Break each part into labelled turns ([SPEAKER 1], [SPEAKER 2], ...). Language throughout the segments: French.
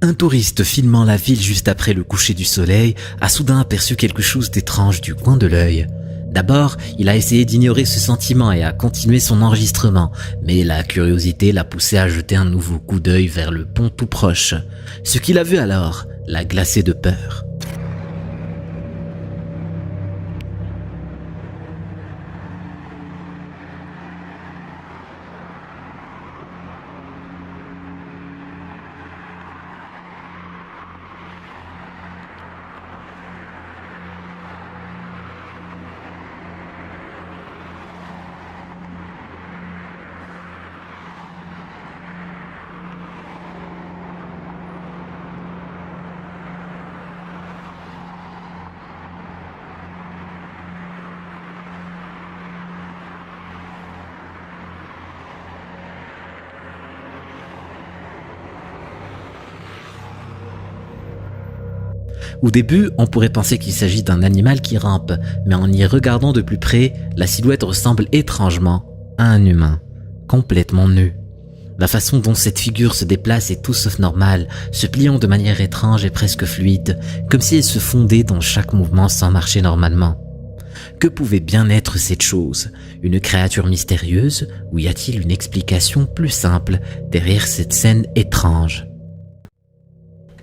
[SPEAKER 1] Un touriste filmant la ville juste après le coucher du soleil a soudain aperçu quelque chose d'étrange du coin de l'œil. D'abord, il a essayé d'ignorer ce sentiment et a continué son enregistrement, mais la curiosité l'a poussé à jeter un nouveau coup d'œil vers le pont tout proche. Ce qu'il a vu alors l'a glacé de peur. Au début, on pourrait penser qu'il s'agit d'un animal qui rampe, mais en y regardant de plus près, la silhouette ressemble étrangement à un humain, complètement nu. La façon dont cette figure se déplace est tout sauf normale, se pliant de manière étrange et presque fluide, comme si elle se fondait dans chaque mouvement sans marcher normalement. Que pouvait bien être cette chose? Une créature mystérieuse, ou y a-t-il une explication plus simple derrière cette scène étrange?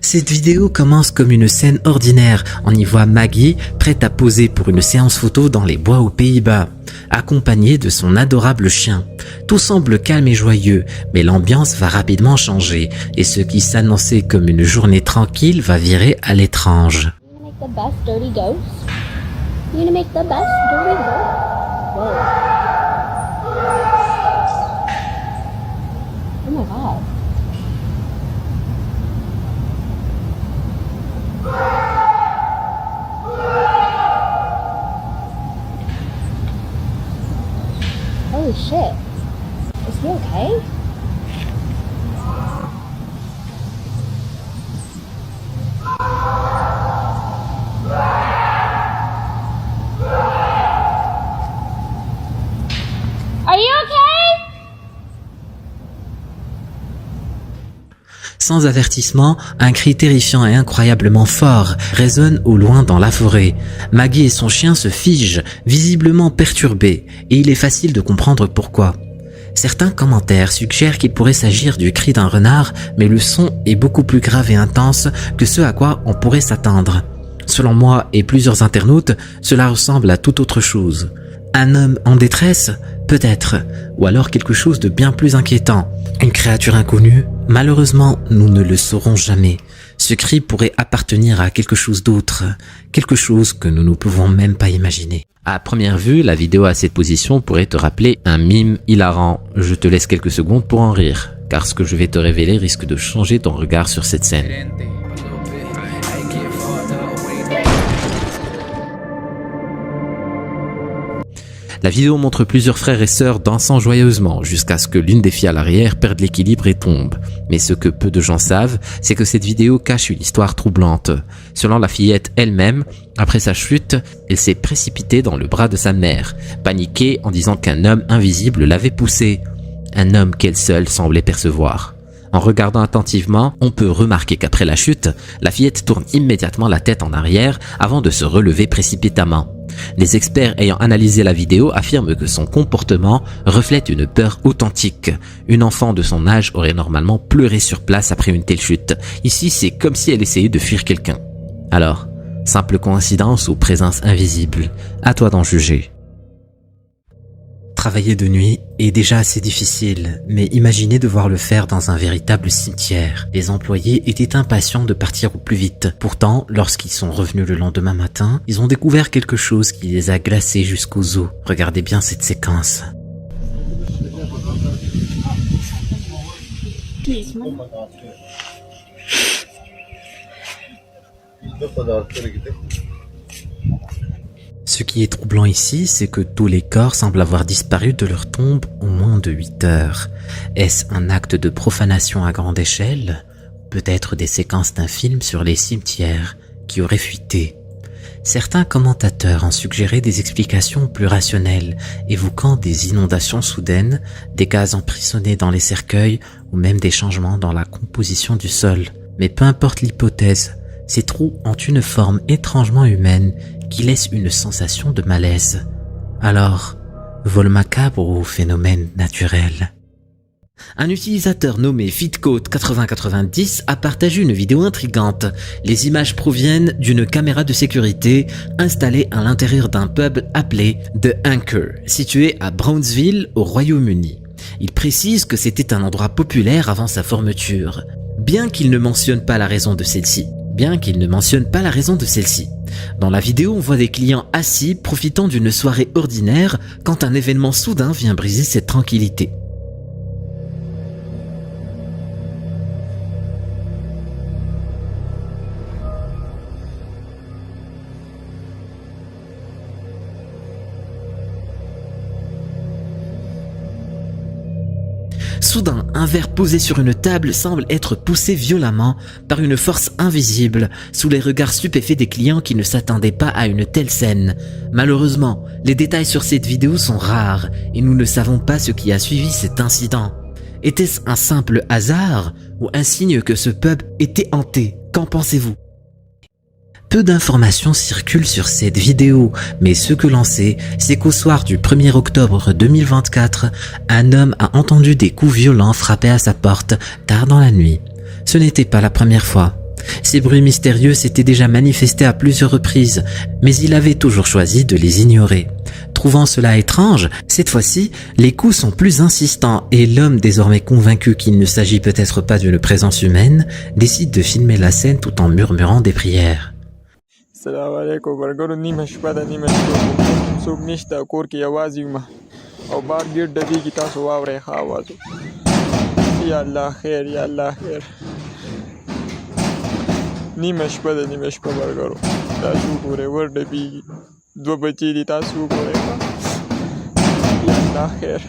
[SPEAKER 1] Cette vidéo commence comme une scène ordinaire. On y voit Maggie prête à poser pour une séance photo dans les bois aux Pays-Bas, accompagnée de son adorable chien. Tout semble calme et joyeux, mais l'ambiance va rapidement changer et ce qui s'annonçait comme une journée tranquille va virer à l'étrange.
[SPEAKER 2] Holy shit. Is he okay? Are you okay?
[SPEAKER 1] Sans avertissement, un cri terrifiant et incroyablement fort résonne au loin dans la forêt. Maggie et son chien se figent, visiblement perturbés, et il est facile de comprendre pourquoi. Certains commentaires suggèrent qu'il pourrait s'agir du cri d'un renard, mais le son est beaucoup plus grave et intense que ce à quoi on pourrait s'attendre. Selon moi et plusieurs internautes, cela ressemble à toute autre chose. Un homme en détresse? Peut-être. Ou alors quelque chose de bien plus inquiétant. Une créature inconnue? Malheureusement, nous ne le saurons jamais. Ce cri pourrait appartenir à quelque chose d'autre. Quelque chose que nous ne pouvons même pas imaginer. À première vue, la vidéo à cette position pourrait te rappeler un mime hilarant. Je te laisse quelques secondes pour en rire, car ce que je vais te révéler risque de changer ton regard sur cette scène. La vidéo montre plusieurs frères et sœurs dansant joyeusement jusqu'à ce que l'une des filles à l'arrière perde l'équilibre et tombe. Mais ce que peu de gens savent, c'est que cette vidéo cache une histoire troublante. Selon la fillette elle-même, après sa chute, elle s'est précipitée dans le bras de sa mère, paniquée en disant qu'un homme invisible l'avait poussée. Un homme qu'elle seule semblait percevoir. En regardant attentivement, on peut remarquer qu'après la chute, la fillette tourne immédiatement la tête en arrière avant de se relever précipitamment. Les experts ayant analysé la vidéo affirment que son comportement reflète une peur authentique. Une enfant de son âge aurait normalement pleuré sur place après une telle chute. Ici, c'est comme si elle essayait de fuir quelqu'un. Alors, simple coïncidence ou présence invisible? À toi d'en juger. Travailler de nuit est déjà assez difficile, mais imaginez devoir le faire dans un véritable cimetière. Les employés étaient impatients de partir au plus vite. Pourtant, lorsqu'ils sont revenus le lendemain matin, ils ont découvert quelque chose qui les a glacés jusqu'aux os. Regardez bien cette séquence. Ce qui est troublant ici, c'est que tous les corps semblent avoir disparu de leur tombe en moins de 8 heures. Est-ce un acte de profanation à grande échelle? Peut-être des séquences d'un film sur les cimetières qui auraient fuité. Certains commentateurs ont suggéré des explications plus rationnelles, évoquant des inondations soudaines, des gaz emprisonnés dans les cercueils ou même des changements dans la composition du sol. Mais peu importe l'hypothèse, ces trous ont une forme étrangement humaine qui laisse une sensation de malaise. Alors, vol macabre ou phénomène naturel? Un utilisateur nommé Fitcode8090 a partagé une vidéo intrigante. Les images proviennent d'une caméra de sécurité installée à l'intérieur d'un pub appelé The Anchor, situé à Brownsville au Royaume-Uni. Il précise que c'était un endroit populaire avant sa fermeture, bien qu'il ne mentionne pas la raison de celle-ci. Dans la vidéo, on voit des clients assis profitant d'une soirée ordinaire quand un événement soudain vient briser cette tranquillité. Soudain, un verre posé sur une table semble être poussé violemment par une force invisible sous les regards stupéfaits des clients qui ne s'attendaient pas à une telle scène. Malheureusement, les détails sur cette vidéo sont rares et nous ne savons pas ce qui a suivi cet incident. Était-ce un simple hasard ou un signe que ce pub était hanté? Qu'en pensez-vous? Peu d'informations circulent sur cette vidéo, mais ce que l'on sait, c'est qu'au soir du 1er octobre 2024, un homme a entendu des coups violents frapper à sa porte tard dans la nuit. Ce n'était pas la première fois. Ces bruits mystérieux s'étaient déjà manifestés à plusieurs reprises, mais il avait toujours choisi de les ignorer. Trouvant cela étrange, cette fois-ci, les coups sont plus insistants et l'homme, désormais convaincu qu'il ne s'agit peut-être pas d'une présence humaine, décide de filmer la scène tout en murmurant des prières.
[SPEAKER 3] السلام علیکم ورګرو نیمه شپه ده نیمه شپه څوک نشته کور کې یوازې یم او بار ډېر ډبېږي تاسو واورئ ښه اواز یا الله خیر یا الله خیر نیمه شپه ده نیمه شپه ورګرو تاسو وګورئ ور ډبېږي دوه بچي دي تاسو وګورئ یا الله خیر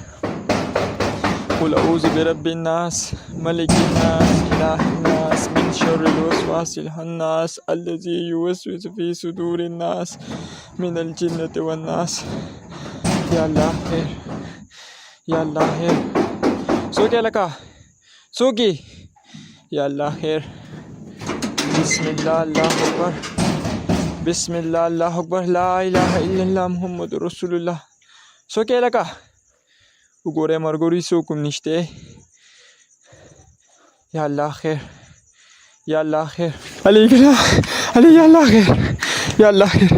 [SPEAKER 3] قل أعوذ برب الناس ملك الناس إله الناس من شر الوسواس الخناس الذي يوسوس في صدور الناس من الجنة والناس يا الله خير يا الله خير سوكي لك سوكي يا الله خير بسم الله الله أكبر بسم الله الله أكبر لا إله إلا الله محمد رسول الله سوكي لك وګوره مرګوري څوک نشته یا الله خیر یا الله خیر allez ya Allah خیر ya Allah خیر.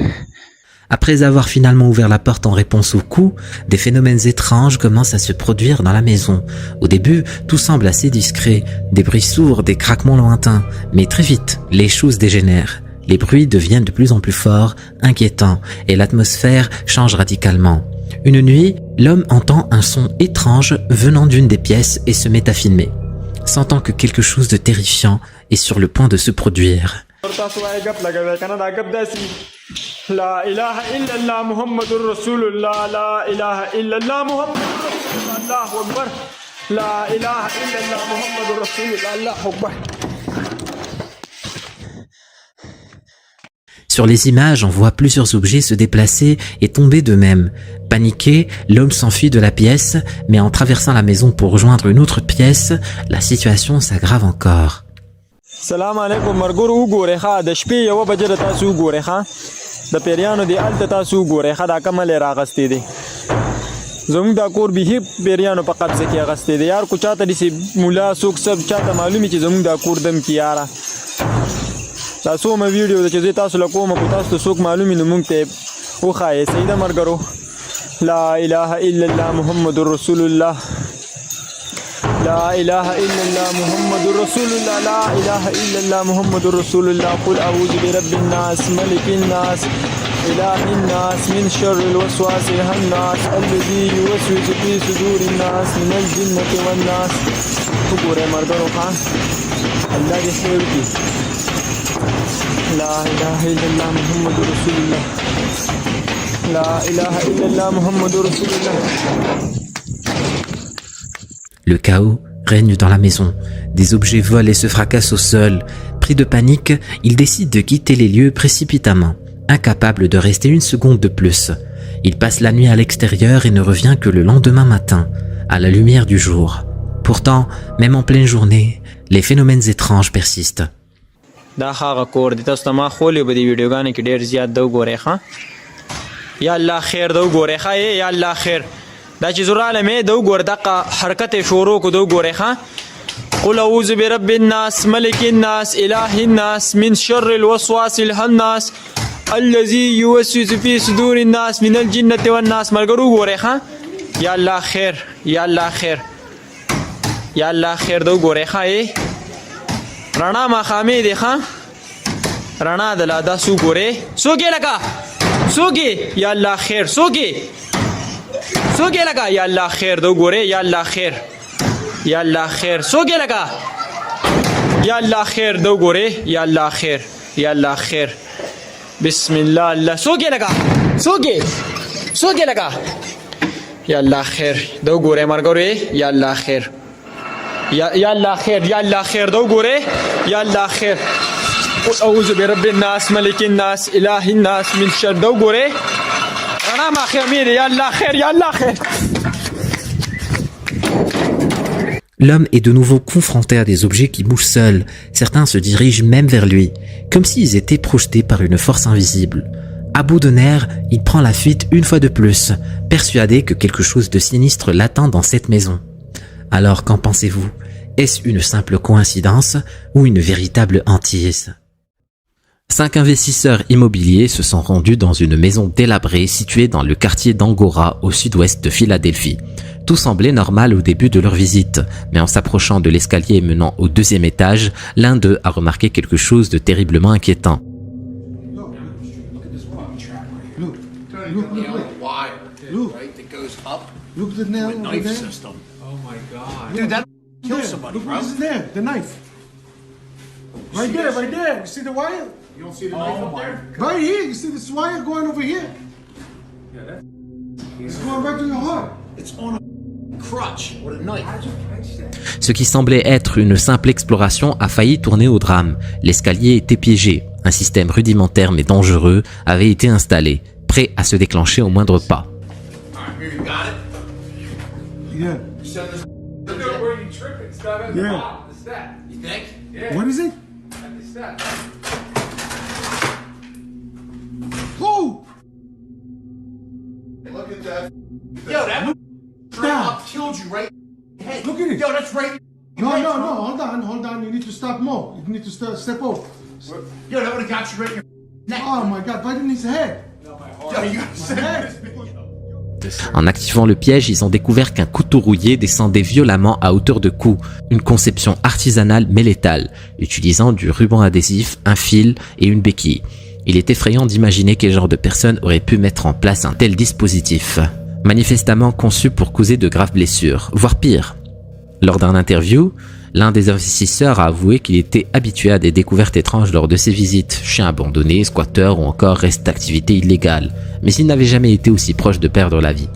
[SPEAKER 1] Après avoir finalement ouvert la porte en réponse aux coups, des phénomènes étranges commencent à se produire dans la maison. Au début, tout semble assez discret, des bruits sourds, des craquements lointains, mais très vite, les choses dégénèrent. Les bruits deviennent de plus en plus forts, inquiétants, et l'atmosphère change radicalement. Une nuit, l'homme entend un son étrange venant d'une des pièces et se met à filmer, sentant que quelque chose de terrifiant est sur le point de se produire. Sur les images, on voit plusieurs objets se déplacer et tomber d'eux-mêmes. Paniqué, l'homme s'enfuit de la pièce, mais en traversant la maison pour rejoindre une autre pièce, la situation s'aggrave encore.
[SPEAKER 3] Salam alaikum مرګور وګوره ها د شپې یو بجې تاسو وګوره ها د پیریانو دی الته تاسو وګوره ها دا کمل راغستې دي زموږ دا کور به پیریانو په قبضه کې اغستې دي یار کو چاته دي مولا سوک سب چاته معلومي چې زموږ دا کور دم کې یاره تاسو مې ویډیو چې تاسو له کومه کو تاسو سوک معلومي نو مونږ ته وخایې سیده مرګرو لا اله الا الله محمد رسول الله لا إله إلا الله محمد رسول الله لا إله إلا الله محمد رسول الله قل أعوذ برب الناس ملك الناس إله الناس من شر الوسواس الخناس الذي يوسوس في صدور الناس من الجنة والناس وګوره مرګرو خان الله دې خیر کړي لا إله إلا الله محمد رسول الله لا إله إلا الله محمد رسول الله.
[SPEAKER 1] Le chaos règne dans la maison. Des objets volent et se fracassent au sol. Pris de panique, il décide de quitter les lieux précipitamment, incapable de rester une seconde de plus. Il passe la nuit à l'extérieur et ne revient que le lendemain matin, à la lumière du jour. Pourtant, même en pleine journée, les phénomènes étranges persistent.
[SPEAKER 3] دا هغه کور دی تاسو ته ما خولې به دې ویډیوګانو کې ډېر زیات ده وګورئ ښه یا الله خیر ده وګورئ ښه یا الله خیر دا چې زه رالم ده وګوره دغه حرکت یې شروع کړو ده وګورئ ښه قل اعوذ برب الناس ملک الناس اله الناس من شر الوسواس الخناس الذي يوسوس في صدور الناس من الجنة والناس ملګرو وګورئ ښه یا الله خیر یا الله خیر یا الله خیر ده وګورئ ښه رڼا ماښامې دی ښه رڼا د لا دا څوک ګورې څوک یې لکه څوک یې یا الله خیر څوک یې څوک یې لکه یا الله خیر ده وګورئ یا الله خیر یا الله خیر څوک یې لکه یا الله خیر ده وګورئ یا الله خیر یا الله خیر بسم الله الله څوک یې لکه څوک یې لکه یا الله خیر ده وګورئ ملګرو یا الله خیر یا الله خیر یا الله خیر ده وګورئ یا الله خیر قل اعوذ برب الناس ملک الناس اله الناس من شر ده وګورئ رڼا ماښامې دی یا الله خیر یا الله خیر.
[SPEAKER 1] L'homme est de nouveau confronté à des objets qui bougent seuls. Certains se dirigent même vers lui, comme s'ils étaient projetés par une force invisible. À bout de nerfs, il prend la fuite une fois de plus, persuadé que quelque chose de sinistre l'attend dans cette maison. Alors qu'en pensez-vous? Est-ce une simple coïncidence ou une véritable hantise? 5 investisseurs immobiliers se sont rendus dans une maison délabrée située dans le quartier d'Angora au sud-ouest de Philadelphie. Tout semblait normal au début de leur visite, mais en s'approchant de l'escalier menant au 2e étage, l'un d'eux a remarqué quelque chose de terriblement inquiétant.
[SPEAKER 4] Look at the nail over there.
[SPEAKER 5] Oh my god.
[SPEAKER 4] Dude, that killed somebody,
[SPEAKER 5] Look
[SPEAKER 4] bro.
[SPEAKER 5] what is there, the knife. Right there, right there. You see the wire?
[SPEAKER 4] You don't see the knife up there?
[SPEAKER 5] Right here. You see this wire going over here?
[SPEAKER 4] Yeah, that's...
[SPEAKER 5] It's going right through your heart.
[SPEAKER 4] It's on a crutch with a knife.
[SPEAKER 1] Ce qui semblait être une simple exploration a failli tourner au drame. L'escalier était piégé. Un système rudimentaire mais dangereux avait été installé, prêt à se déclencher au moindre pas.
[SPEAKER 4] Alright, here you got it.
[SPEAKER 5] Yeah.
[SPEAKER 4] Send this...
[SPEAKER 5] Where you tripping? Stop at the Yeah. bottom. The step.
[SPEAKER 4] You think?
[SPEAKER 5] Yeah. What is it? At the step. Oh!
[SPEAKER 4] Look at that. Yo, that straight up killed you right in the head.
[SPEAKER 5] Look at it.
[SPEAKER 4] Yo, that's right.
[SPEAKER 5] No, no, no. Hold on. You need to stop more. You need to step over.
[SPEAKER 4] Yo, that would have got you right in your neck.
[SPEAKER 5] Oh my God! Right in his head.
[SPEAKER 4] Yo, you gotta send this video.
[SPEAKER 1] En activant le piège, ils ont découvert qu'un couteau rouillé descendait violemment à hauteur de cou, une conception artisanale mais létale, utilisant du ruban adhésif, un fil et une béquille. Il est effrayant d'imaginer quel genre de personne aurait pu mettre en place un tel dispositif, manifestement conçu pour causer de graves blessures, voire pire. Lors d'un interview, l'un des investisseurs a avoué qu'il était habitué à des découvertes étranges lors de ses visites, chiens abandonnés, squatteurs ou encore restes d'activités illégales, mais il n'avait jamais été aussi proche de perdre la vie.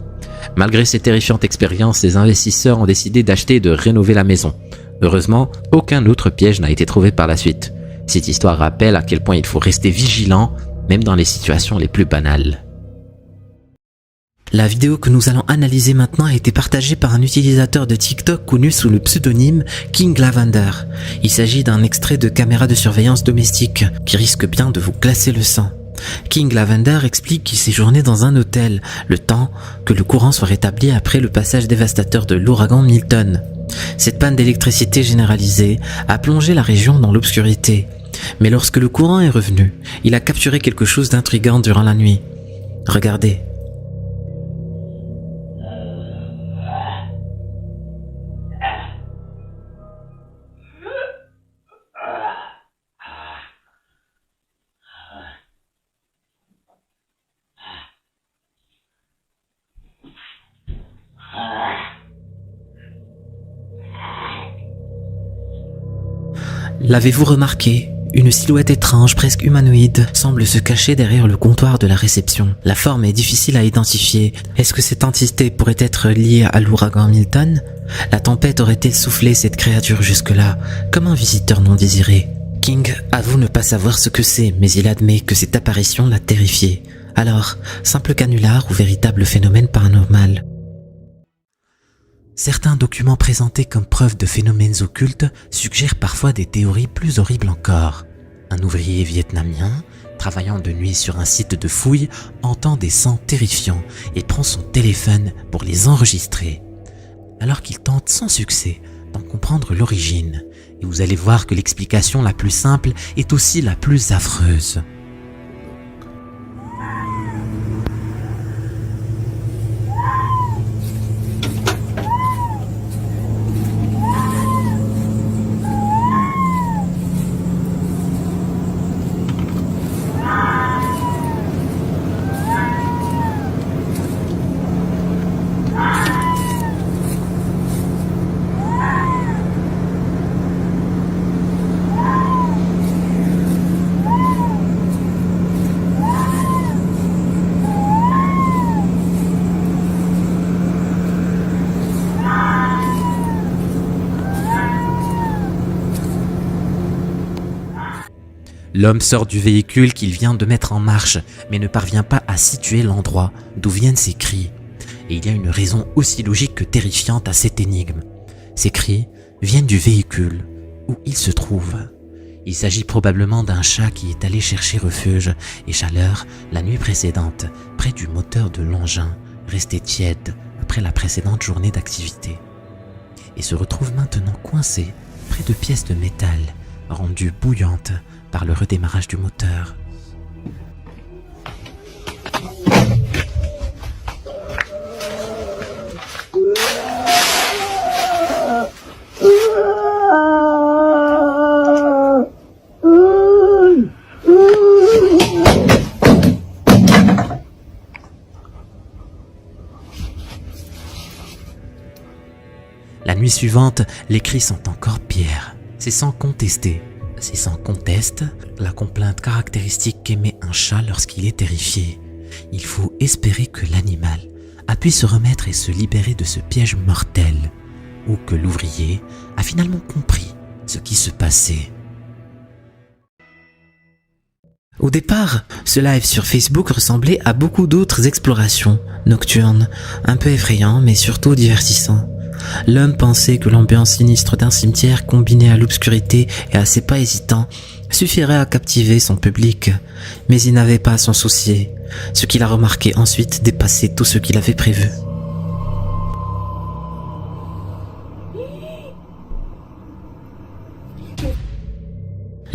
[SPEAKER 1] Malgré ces terrifiantes expériences, les investisseurs ont décidé d'acheter et de rénover la maison. Heureusement, aucun autre piège n'a été trouvé par la suite. Cette histoire rappelle à quel point il faut rester vigilant, même dans les situations les plus banales. La vidéo que nous allons analyser maintenant a été partagée par un utilisateur de TikTok connu sous le pseudonyme King Lavender. Il s'agit d'un extrait de caméra de surveillance domestique qui risque bien de vous glacer le sang. King Lavender explique qu'il séjournait dans un hôtel, le temps que le courant soit rétabli après le passage dévastateur de l'ouragan Milton. Cette panne d'électricité généralisée a plongé la région dans l'obscurité. Mais lorsque le courant est revenu, il a capturé quelque chose d'intriguant durant la nuit. Regardez. L'avez-vous remarqué? Une silhouette étrange, presque humanoïde, semble se cacher derrière le comptoir de la réception. La forme est difficile à identifier. Est-ce que cette entité pourrait être liée à l'ouragan Milton? La tempête aurait-elle soufflé cette créature jusque-là, comme un visiteur non désiré? King avoue ne pas savoir ce que c'est, mais il admet que cette apparition l'a terrifié. Alors, simple canular ou véritable phénomène paranormal? Certains documents présentés comme preuve de phénomènes occultes suggèrent parfois des théories plus horribles encore. Un ouvrier vietnamien, travaillant de nuit sur un site de fouilles, entend des sons terrifiants et prend son téléphone pour les enregistrer. Alors qu'il tente sans succès d'en comprendre l'origine, et vous allez voir que l'explication la plus simple est aussi la plus affreuse. L'homme sort du véhicule qu'il vient de mettre en marche, mais ne parvient pas à situer l'endroit d'où viennent ces cris. Et il y a une raison aussi logique que terrifiante à cette énigme. Ces cris viennent du véhicule où il se trouve. Il s'agit probablement d'un chat qui est allé chercher refuge et chaleur la nuit précédente, près du moteur de l'engin, resté tiède après la précédente journée d'activité. Et se retrouve maintenant coincé près de pièces de métal, rendues bouillantes par le redémarrage du moteur. La nuit suivante, les cris sont encore pires. C'est sans contester. C'est sans conteste la complainte caractéristique qu'émet un chat lorsqu'il est terrifié. Il faut espérer que l'animal a pu se remettre et se libérer de ce piège mortel, ou que l'ouvrier a finalement compris ce qui se passait. Au départ, ce live sur Facebook ressemblait à beaucoup d'autres explorations nocturnes, un peu effrayants mais surtout divertissants. L'homme pensait que l'ambiance sinistre d'un cimetière combinée à l'obscurité et à ses pas hésitants suffirait à captiver son public, mais il n'avait pas à s'en soucier. Ce qu'il a remarqué ensuite dépassait tout ce qu'il avait prévu.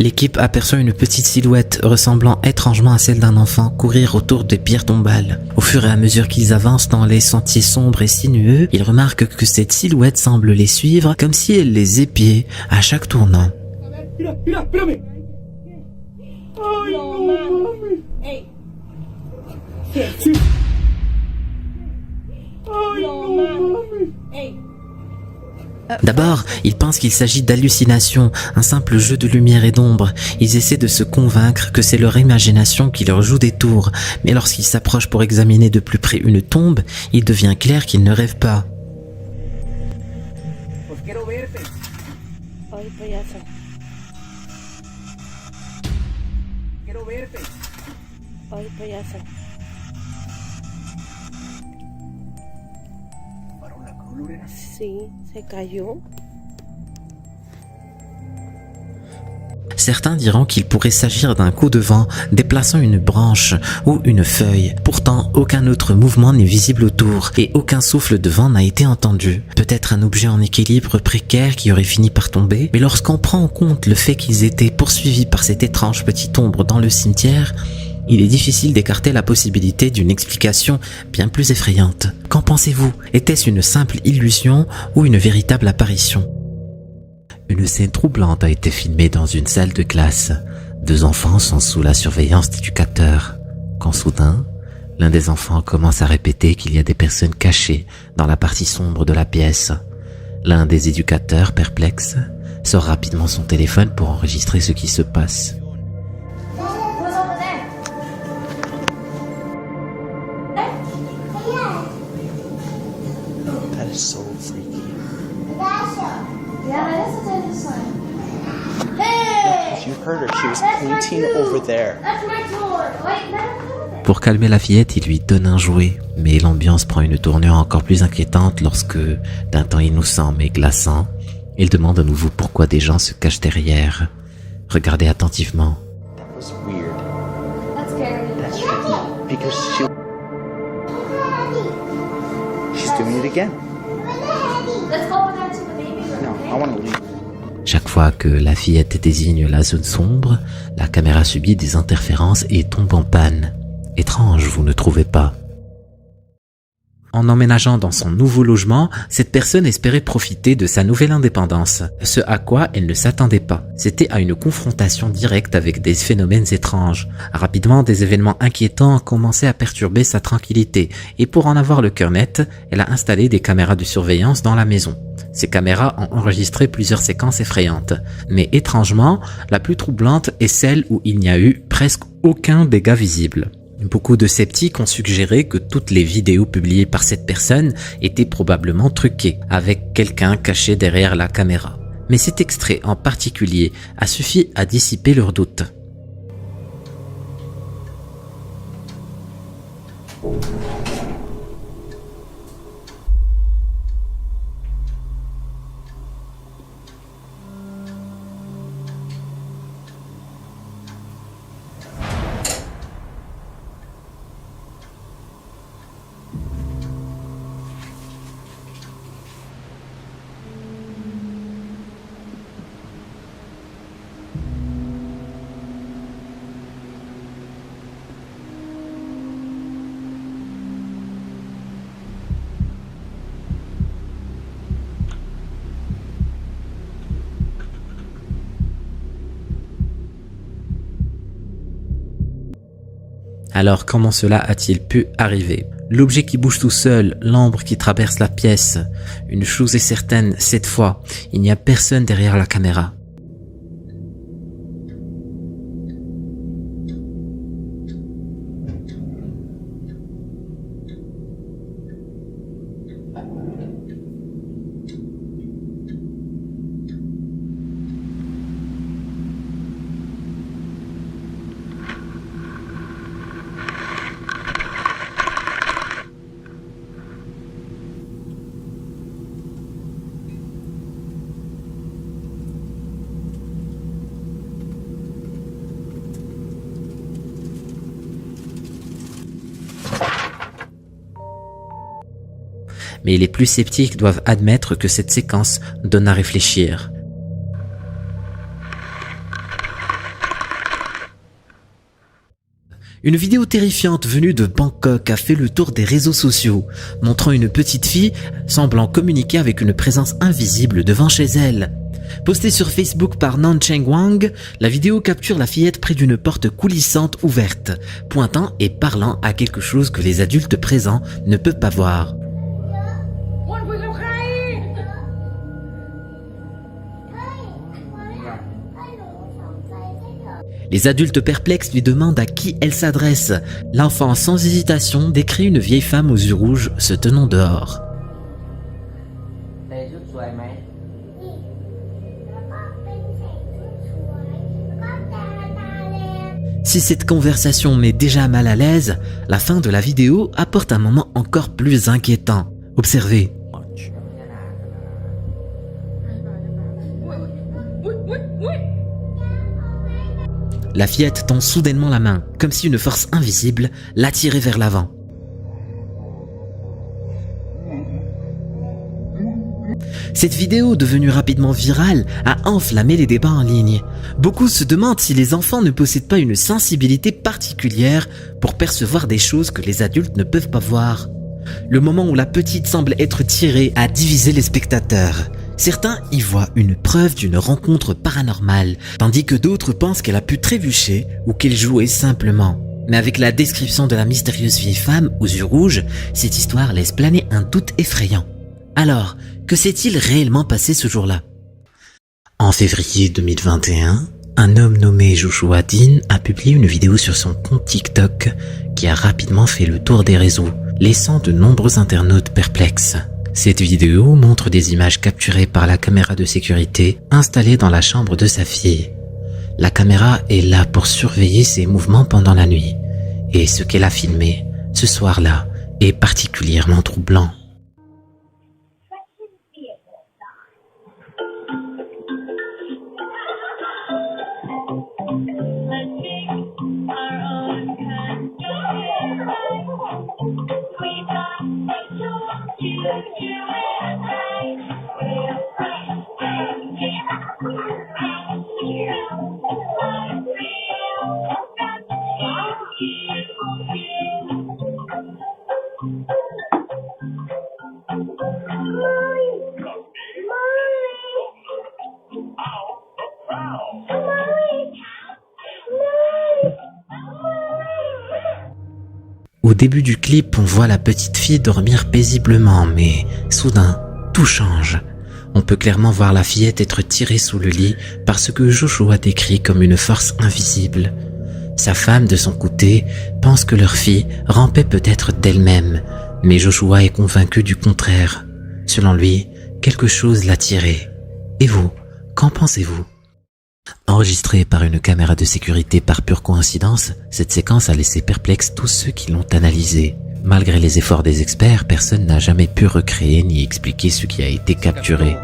[SPEAKER 1] L'équipe aperçoit une petite silhouette ressemblant étrangement à celle d'un enfant courir autour des pierres tombales. Au fur et à mesure qu'ils avancent dans les sentiers sombres et sinueux, ils remarquent que cette silhouette semble les suivre comme si elle les épiait à chaque tournant.
[SPEAKER 5] Mira, mira, espérame. Ay, no mames.
[SPEAKER 2] Hey.
[SPEAKER 5] Sí. Ay, no mames.
[SPEAKER 2] Hey.
[SPEAKER 1] D'abord, ils pensent qu'il s'agit d'hallucinations, un simple jeu de lumière et d'ombre. Ils essaient de se convaincre que c'est leur imagination qui leur joue des tours. Mais lorsqu'ils s'approchent pour examiner de plus près une tombe, il devient clair qu'ils ne rêvent pas.
[SPEAKER 2] Ay, payaso. Ay, payaso. Sí, se cayó.
[SPEAKER 1] Certains diront qu'il pourrait s'agir d'un coup de vent déplaçant une branche ou une feuille. Pourtant, aucun autre mouvement n'est visible autour et aucun souffle de vent n'a été entendu. Peut-être un objet en équilibre précaire qui aurait fini par tomber, mais lorsqu'on prend en compte le fait qu'ils étaient poursuivis par cette étrange petite ombre dans le cimetière, il est difficile d'écarter la possibilité d'une explication bien plus effrayante. Qu'en pensez-vous? Était-ce une simple illusion ou une véritable apparition? Une scène troublante a été filmée dans une salle de classe. 2 enfants sont sous la surveillance d'éducateurs. Quand soudain, l'un des enfants commence à répéter qu'il y a des personnes cachées dans la partie sombre de la pièce. L'un des éducateurs, perplexe, sort rapidement son téléphone pour enregistrer ce qui se passe.
[SPEAKER 2] What's over there?
[SPEAKER 6] That is so freaky.
[SPEAKER 2] Yeah, this is one. Hey!
[SPEAKER 6] You heard her. She was pointing over there.
[SPEAKER 2] That's my toy. Wait, let
[SPEAKER 1] Pour calmer la fillette, il lui donne un jouet, mais l'ambiance prend une tournure encore plus inquiétante lorsque, d'un ton innocent mais glaçant, il demande à nouveau pourquoi des gens se cachent derrière. Regardez attentivement.
[SPEAKER 6] That was weird.
[SPEAKER 2] That's scary.
[SPEAKER 6] That's freaky. Because she's doing it again.
[SPEAKER 2] Let's go back to the baby room,
[SPEAKER 6] No,
[SPEAKER 2] okay?
[SPEAKER 6] I want to leave.
[SPEAKER 1] Chaque fois que la fillette désigne la zone sombre, la caméra subit des interférences et tombe en panne. Étrange, vous ne trouvez pas? En emménageant dans son nouveau logement, cette personne espérait profiter de sa nouvelle indépendance, ce à quoi elle ne s'attendait pas. C'était à une confrontation directe avec des phénomènes étranges. Rapidement, des événements inquiétants commençaient à perturber sa tranquillité, et pour en avoir le cœur net, elle a installé des caméras de surveillance dans la maison. Ces caméras ont enregistré plusieurs séquences effrayantes, mais étrangement, la plus troublante est celle où il n'y a eu presque aucun dégât visible. Beaucoup de sceptiques ont suggéré que toutes les vidéos publiées par cette personne étaient probablement truquées, avec quelqu'un caché derrière la caméra. Mais cet extrait en particulier a suffi à dissiper leurs doutes. Alors comment cela a-t-il pu arriver? L'objet qui bouge tout seul, l'ombre qui traverse la pièce. Une chose est certaine, cette fois, il n'y a personne derrière la caméra. Mais les plus sceptiques doivent admettre que cette séquence donne à réfléchir. Une vidéo terrifiante venue de Bangkok a fait le tour des réseaux sociaux, montrant une petite fille semblant communiquer avec une présence invisible devant chez elle. Postée sur Facebook par Nan Cheng Wang, la vidéo capture la fillette près d'une porte coulissante ouverte, pointant et parlant à quelque chose que les adultes présents ne peuvent pas voir. Les adultes perplexes lui demandent à qui elle s'adresse. L'enfant, sans hésitation, décrit une vieille femme aux yeux rouges se tenant dehors. Si cette conversation met déjà mal à l'aise, la fin de la vidéo apporte un moment encore plus inquiétant. Observez. La fillette tend soudainement la main, comme si une force invisible l'attirait vers l'avant. Cette vidéo, devenue rapidement virale, a enflammé les débats en ligne. Beaucoup se demandent si les enfants ne possèdent pas une sensibilité particulière pour percevoir des choses que les adultes ne peuvent pas voir. Le moment où la petite semble être tirée a divisé les spectateurs. Certains y voient une preuve d'une rencontre paranormale, tandis que d'autres pensent qu'elle a pu trébucher ou qu'elle jouait simplement. Mais avec la description de la mystérieuse vieille femme aux yeux rouges, cette histoire laisse planer un doute effrayant. Alors, que s'est-il réellement passé ce jour-là? En février 2021, un homme nommé Joshua Dean a publié une vidéo sur son compte TikTok qui a rapidement fait le tour des réseaux, laissant de nombreux internautes perplexes. Cette vidéo montre des images capturées par la caméra de sécurité installée dans la chambre de sa fille. La caméra est là pour surveiller ses mouvements pendant la nuit, et ce qu'elle a filmé ce soir-là est particulièrement troublant. Au début du clip, on voit la petite fille dormir paisiblement, mais soudain, tout change. On peut clairement voir la fillette être tirée sous le lit par ce que Joshua décrit comme une force invisible. Sa femme, de son côté, pense que leur fille rampait peut-être d'elle-même, mais Joshua est convaincu du contraire. Selon lui, quelque chose l'a tirée. Et vous, qu'en pensez-vous ? Enregistrée par une caméra de sécurité par pure coïncidence, cette séquence a laissé perplexe tous ceux qui l'ont analysée. Malgré les efforts des experts, personne n'a jamais pu recréer ni expliquer ce qui a été capturé.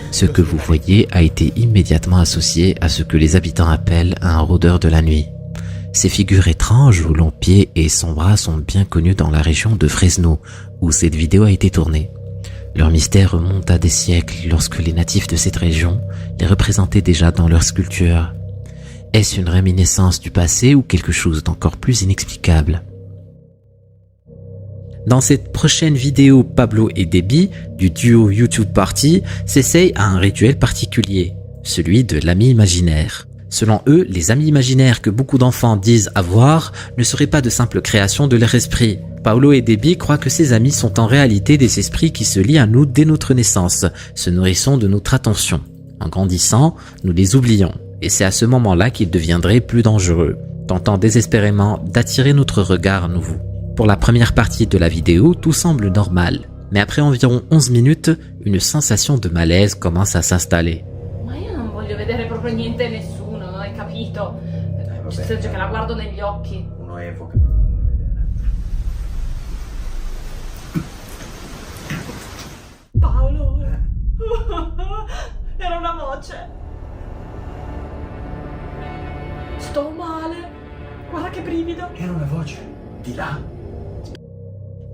[SPEAKER 1] Ce que vous voyez a été immédiatement associé à ce que les habitants appellent un rôdeur de la nuit. Ces figures étranges aux longs pieds et sans bras sont bien connues dans la région de Fresno, où cette vidéo a été tournée. Leur mystère remonte à des siècles lorsque les natifs de cette région les représentaient déjà dans leurs sculptures. Est-ce une réminiscence du passé ou quelque chose d'encore plus inexplicable ? Dans cette prochaine vidéo, Pablo et Debbie, du duo YouTube Party, s'essayent à un rituel particulier, celui de l'ami imaginaire. Selon eux, les amis imaginaires que beaucoup d'enfants disent avoir ne seraient pas de simples créations de leur esprit. Paolo et Debbie croient que ces amis sont en réalité des esprits qui se lient à nous dès notre naissance, se nourrissant de notre attention. En grandissant, nous les oublions, et c'est à ce moment-là qu'ils deviendraient plus dangereux, tentant désespérément d'attirer notre regard à nouveau. Pour la première partie de la vidéo, tout semble normal, mais après environ 11 minutes, une sensation de malaise commence à s'installer.
[SPEAKER 2] Ma io non voglio vedere proprio niente e nessuno, non hai capito? Cioè che la guardo negli occhi.
[SPEAKER 6] Uno evoca.
[SPEAKER 2] Paolo! Era una voce. Sto male. Guarda che brivido.
[SPEAKER 5] Era una voce di là.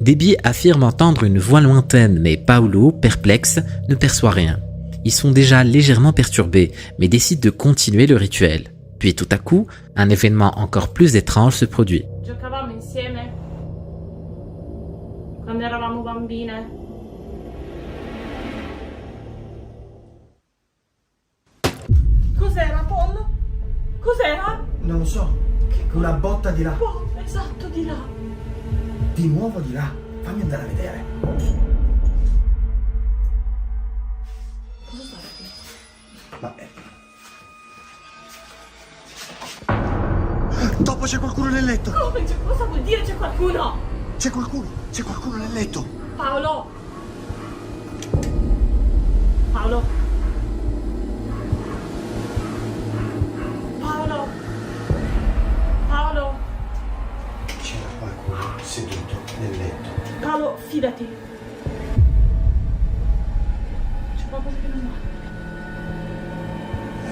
[SPEAKER 1] Debbie affirme entendre une voix lointaine, mais Paolo, perplexe, ne perçoit rien. Ils sont déjà légèrement perturbés, mais décident de continuer le rituel. Puis tout à coup, un événement encore plus étrange se produit.
[SPEAKER 2] Giocavamo insieme quando eravamo bambine. Cos'era, Paul? Cos'era?
[SPEAKER 5] Non lo so. Una botta di là.
[SPEAKER 2] Paul, esatto, di là.
[SPEAKER 5] Di nuovo di là. Fammi andare a vedere.
[SPEAKER 2] Cosa sta qui?
[SPEAKER 5] Ma... Dopo c'è qualcuno nel letto.
[SPEAKER 2] Come? Cosa vuol dire c'è qualcuno?
[SPEAKER 5] C'è qualcuno nel letto.
[SPEAKER 2] Paolo! Paolo! Paolo! Paolo!
[SPEAKER 5] C'era qualcuno seduto nel letto.
[SPEAKER 2] Paolo, fidati. C'è qualcosa che non va.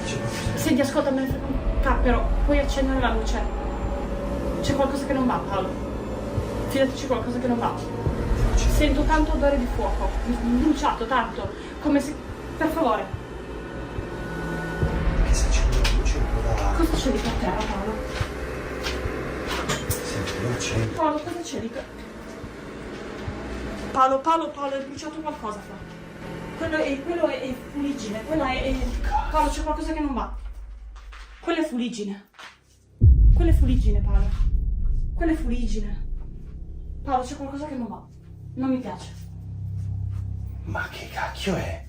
[SPEAKER 5] C'è qualcosa.
[SPEAKER 2] Senti, ascoltami, però puoi accendere la luce. C'è qualcosa che non va, Paolo. Fidati, c'è qualcosa che non va. Sento tanto odore di fuoco, bruciato tanto, come se... Per favore.
[SPEAKER 5] Che se accendo la luce ancora...
[SPEAKER 2] Cosa c'è di per terra, Paolo?
[SPEAKER 5] Senti, lo accendo.
[SPEAKER 2] Paolo, cosa c'è di per... Paolo, è bruciato qualcosa qua. Quello è fuliggine, Paolo, c'è qualcosa che non va. Quello è fuliggine. Quello è fuliggine, Paolo. Quello è fuliggine. Paolo, c'è qualcosa che non va. Non mi piace.
[SPEAKER 5] Ma che cacchio è?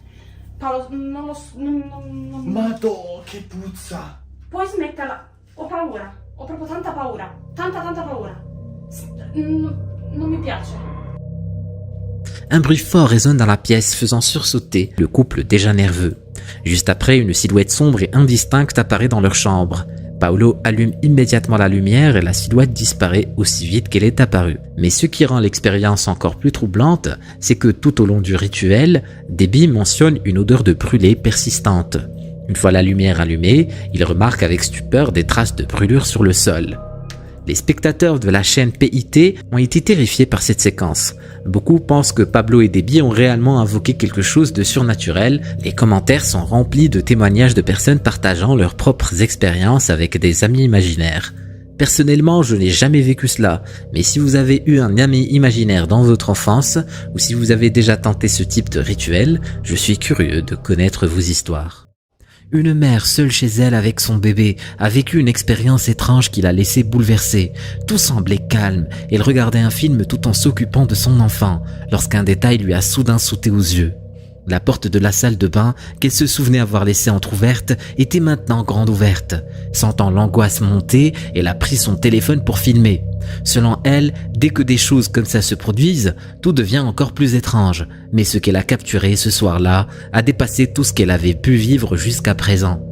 [SPEAKER 2] Paolo, non lo so. Non...
[SPEAKER 5] Madò, che puzza!
[SPEAKER 2] Puoi smetterla? Ho paura. Ho proprio tanta paura. Tanta paura. Non mi piace.
[SPEAKER 1] Un bruit fort résonne dans la pièce, faisant sursauter le couple déjà nerveux. Juste après, une silhouette sombre et indistincte apparaît dans leur chambre. Paolo allume immédiatement la lumière et la silhouette disparaît aussi vite qu'elle est apparue. Mais ce qui rend l'expérience encore plus troublante, c'est que tout au long du rituel, Debbie mentionne une odeur de brûlé persistante. Une fois la lumière allumée, il remarque avec stupeur des traces de brûlure sur le sol. Les spectateurs de la chaîne PIT ont été terrifiés par cette séquence. Beaucoup pensent que Pablo et Debbie ont réellement invoqué quelque chose de surnaturel. Les commentaires sont remplis de témoignages de personnes partageant leurs propres expériences avec des amis imaginaires. Personnellement, je n'ai jamais vécu cela, mais si vous avez eu un ami imaginaire dans votre enfance, ou si vous avez déjà tenté ce type de rituel, je suis curieux de connaître vos histoires. Une mère seule chez elle avec son bébé a vécu une expérience étrange qui l'a laissée bouleversée. Tout semblait calme. Elle regardait un film tout en s'occupant de son enfant, lorsqu'un détail lui a soudain sauté aux yeux. La porte de la salle de bain, qu'elle se souvenait avoir laissée entr'ouverte, était maintenant grande ouverte. Sentant l'angoisse monter, elle a pris son téléphone pour filmer. Selon elle, dès que des choses comme ça se produisent, tout devient encore plus étrange. Mais ce qu'elle a capturé ce soir-là a dépassé tout ce qu'elle avait pu vivre jusqu'à présent.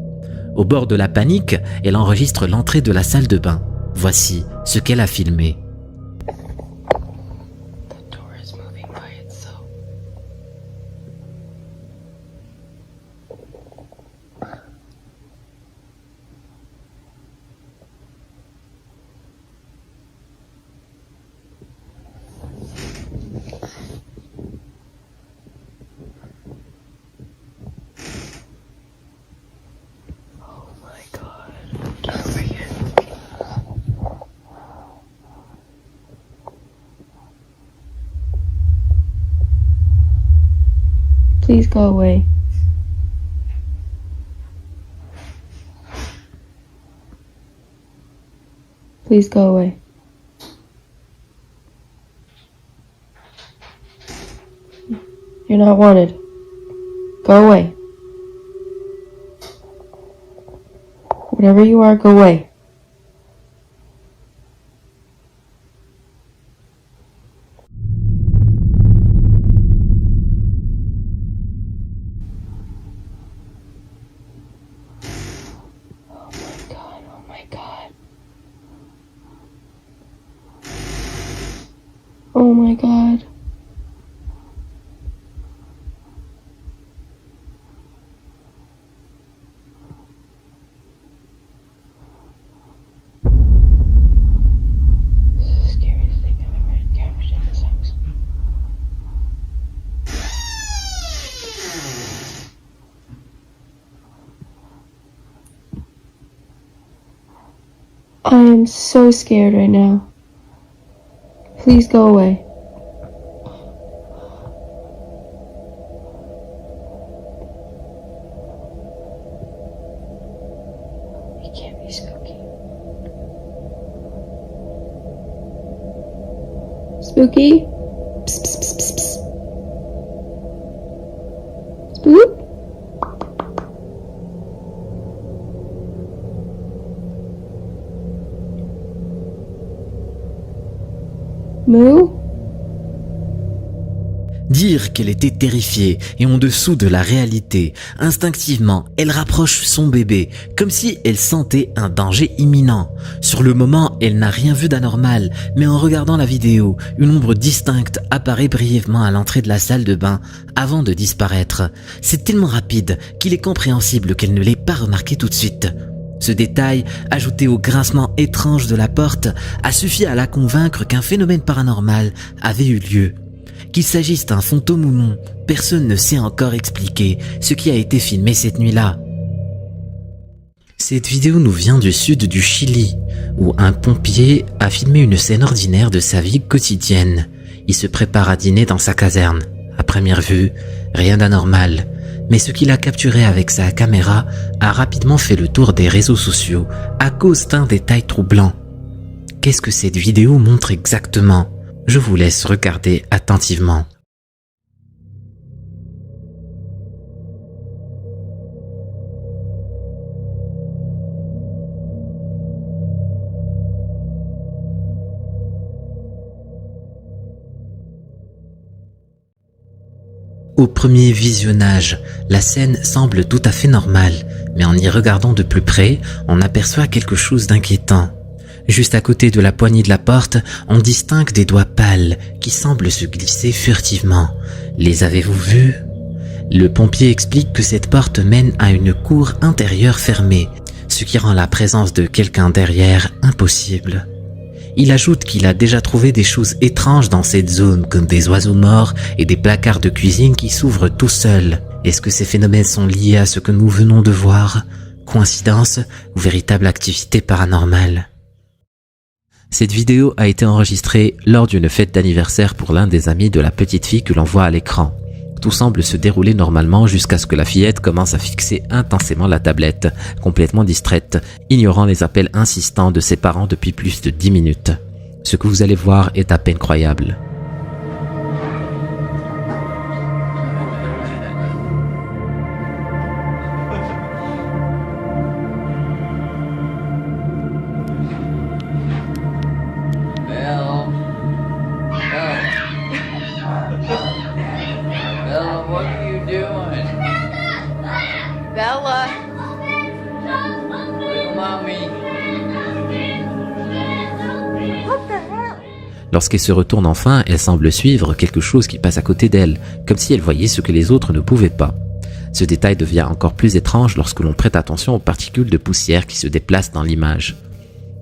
[SPEAKER 1] Au bord de la panique, elle enregistre l'entrée de la salle de bain. Voici ce qu'elle a filmé.
[SPEAKER 7] Please go away. Please go away. You're not wanted. Go away. Whatever you are, go away. Oh my god. Oh my god. This is the scariest thing I've ever encountered in this house. I am so scared right now. Please go away. It can't be spooky. Spooky? Psst, psst, psst, psst, psst. Spook? Moo?
[SPEAKER 1] Dire qu'elle était terrifiée et en dessous de la réalité. Instinctivement, elle rapproche son bébé, comme si elle sentait un danger imminent. Sur le moment, elle n'a rien vu d'anormal, mais en regardant la vidéo, une ombre distincte apparaît brièvement à l'entrée de la salle de bain, avant de disparaître. C'est tellement rapide qu'il est compréhensible qu'elle ne l'ait pas remarqué tout de suite. Ce détail, ajouté au grincement étrange de la porte, a suffi à la convaincre qu'un phénomène paranormal avait eu lieu. Qu'il s'agisse d'un fantôme ou non, personne ne sait encore expliquer ce qui a été filmé cette nuit-là. Cette vidéo nous vient du sud du Chili, où un pompier a filmé une scène ordinaire de sa vie quotidienne. Il se prépare à dîner dans sa caserne. À première vue, rien d'anormal. Mais ce qu'il a capturé avec sa caméra a rapidement fait le tour des réseaux sociaux à cause d'un détail troublant. Qu'est-ce que cette vidéo montre exactement ? Je vous laisse regarder attentivement. Au premier visionnage, la scène semble tout à fait normale, mais en y regardant de plus près, on aperçoit quelque chose d'inquiétant. Juste à côté de la poignée de la porte, on distingue des doigts pâles qui semblent se glisser furtivement. Les avez-vous vus? Le pompier explique que cette porte mène à une cour intérieure fermée, ce qui rend la présence de quelqu'un derrière impossible. Il ajoute qu'il a déjà trouvé des choses étranges dans cette zone, comme des oiseaux morts et des placards de cuisine qui s'ouvrent tout seuls. Est-ce que ces phénomènes sont liés à ce que nous venons de voir? Coïncidence ou véritable activité paranormale? Cette vidéo a été enregistrée lors d'une fête d'anniversaire pour l'un des amis de la petite fille que l'on voit à l'écran. Tout semble se dérouler normalement jusqu'à ce que la fillette commence à fixer intensément la tablette, complètement distraite, ignorant les appels insistants de ses parents depuis plus de 10 minutes. Ce que vous allez voir est à peine croyable.
[SPEAKER 8] Bella, what are you doing? Bella! Little mommy.
[SPEAKER 1] Lorsqu'elle se retourne enfin, elle semble suivre quelque chose qui passe à côté d'elle, comme si elle voyait ce que les autres ne pouvaient pas. Ce détail devient encore plus étrange lorsque l'on prête attention aux particules de poussière qui se déplacent dans l'image.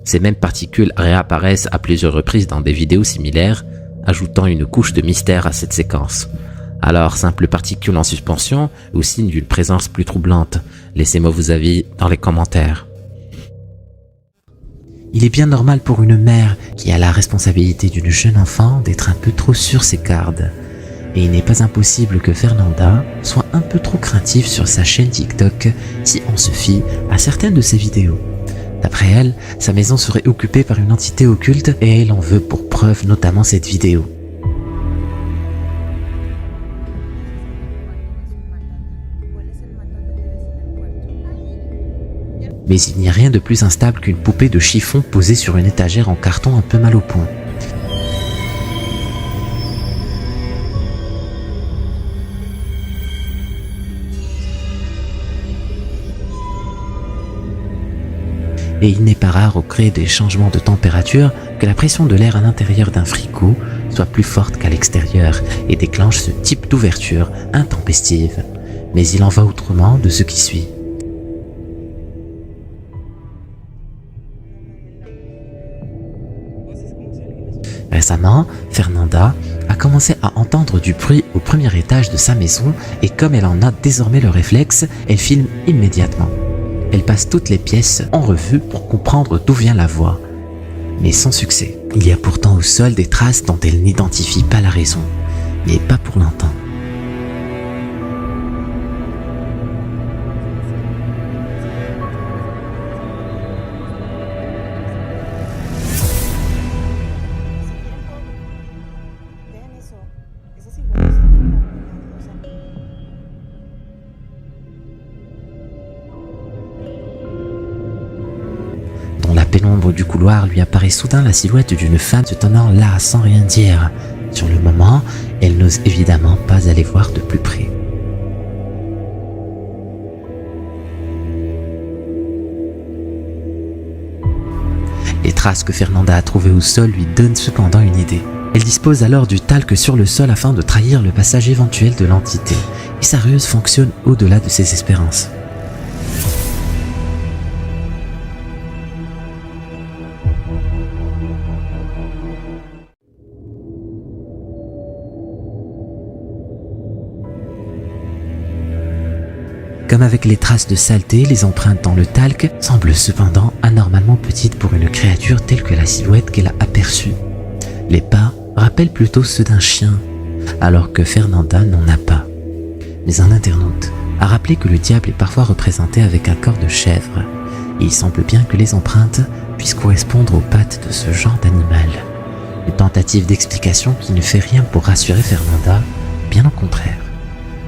[SPEAKER 1] Ces mêmes particules réapparaissent à plusieurs reprises dans des vidéos similaires, ajoutant une couche de mystère à cette séquence. Alors, simples particules en suspension ou signe d'une présence plus troublante? Laissez-moi vos avis dans les commentaires. Il est bien normal pour une mère qui a la responsabilité d'une jeune enfant d'être un peu trop sur ses gardes. Et il n'est pas impossible que Fernanda soit un peu trop craintive sur sa chaîne TikTok si on se fie à certaines de ses vidéos. D'après elle, sa maison serait occupée par une entité occulte et elle en veut pour preuve notamment cette vidéo. Mais il n'y a rien de plus instable qu'une poupée de chiffon posée sur une étagère en carton un peu mal au point. Et il n'est pas rare au gré des changements de température que la pression de l'air à l'intérieur d'un frigo soit plus forte qu'à l'extérieur et déclenche ce type d'ouverture intempestive. Mais il en va autrement de ce qui suit. Récemment, Fernanda a commencé à entendre du bruit au premier étage de sa maison et comme elle en a désormais le réflexe, elle filme immédiatement. Elle passe toutes les pièces en revue pour comprendre d'où vient la voix. Mais sans succès. Il y a pourtant au sol des traces dont elle n'identifie pas la raison, mais pas pour longtemps. Dans la pénombre du couloir lui apparaît soudain la silhouette d'une femme se tenant là sans rien dire. Sur le moment, elle n'ose évidemment pas aller voir de plus près. Les traces que Fernanda a trouvées au sol lui donnent cependant une idée. Elle dispose alors du talc sur le sol afin de trahir le passage éventuel de l'entité. Et sa ruse fonctionne au-delà de ses espérances. Comme avec les traces de saleté, les empreintes dans le talc semblent cependant anormalement petites pour une créature telle que la silhouette qu'elle a aperçue. Les pas rappellent plutôt ceux d'un chien, alors que Fernanda n'en a pas. Mais un internaute a rappelé que le diable est parfois représenté avec un corps de chèvre. Et il semble bien que les empreintes puissent correspondre aux pattes de ce genre d'animal. Une tentative d'explication qui ne fait rien pour rassurer Fernanda, bien au contraire.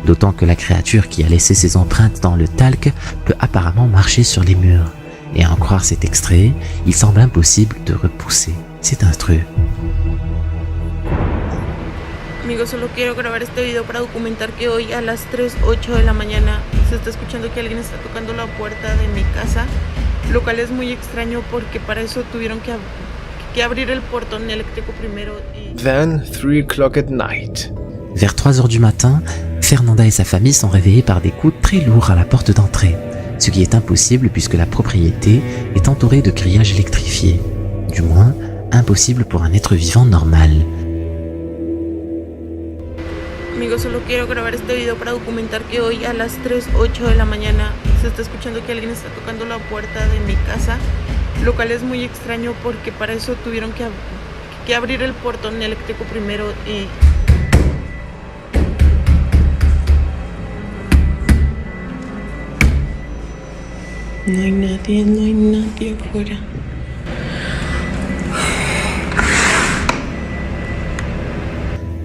[SPEAKER 1] D'autant que la créature qui a laissé ses empreintes dans le talc peut apparemment marcher sur les murs. Et à en croire cet extrait, il semble impossible de repousser cet intrus.
[SPEAKER 9] Amigos, solo quiero grabar este video para documentar que hoy a las 3:08 de la mañana se está escuchando que alguien está tocando la puerta de mi casa, lo cual es muy extraño porque para eso tuvieron que abrir el portón électrico primero.
[SPEAKER 10] Then 3 o'clock at night.
[SPEAKER 1] Vers 3 heures du matin, Fernanda et sa famille sont réveillés par des coups très lourds à la porte d'entrée, ce qui est impossible puisque la propriété est entourée de grillages électrifiés. Du moins, impossible pour un être vivant normal.
[SPEAKER 9] Amigos, solo quiero grabar este video para documentar que hoy a las 3:08 de la mañana se está escuchando que alguien está tocando la puerta de mi casa, lo cual es muy extraño porque para eso tuvieron que abrir el portón eléctrico primero y... No hay nadie afuera.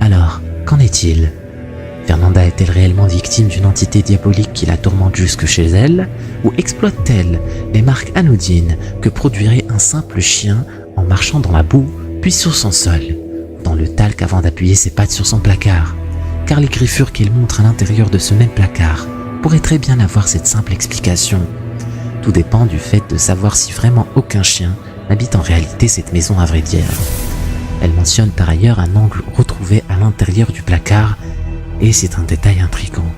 [SPEAKER 1] Alors, qu'en est-il? Fernanda est-elle réellement victime d'une entité diabolique qui la tourmente jusque chez elle, ou exploite-t-elle les marques anodines que produirait un simple chien en marchant dans la boue, puis sur son sol, dans le talc avant d'appuyer ses pattes sur son placard? Car les griffures qu'elle montre à l'intérieur de ce même placard pourraient très bien avoir cette simple explication. Tout dépend du fait de savoir si vraiment aucun chien n'habite en réalité cette maison à vrai dire. Elle mentionne par ailleurs un ongle retrouvé à l'intérieur du placard, et c'est un détail intriguant,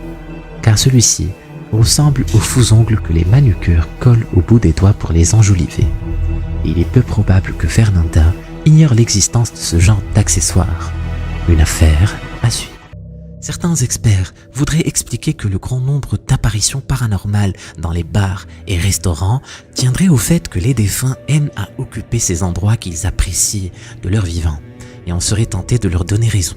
[SPEAKER 1] car celui-ci ressemble aux faux ongles que les manucures collent au bout des doigts pour les enjoliver. Et il est peu probable que Fernanda ignore l'existence de ce genre d'accessoires. Une affaire à suivre. Certains experts voudraient expliquer que le grand nombre d'apparitions paranormales dans les bars et restaurants tiendrait au fait que les défunts aiment à occuper ces endroits qu'ils apprécient de leur vivant, et on serait tenté de leur donner raison.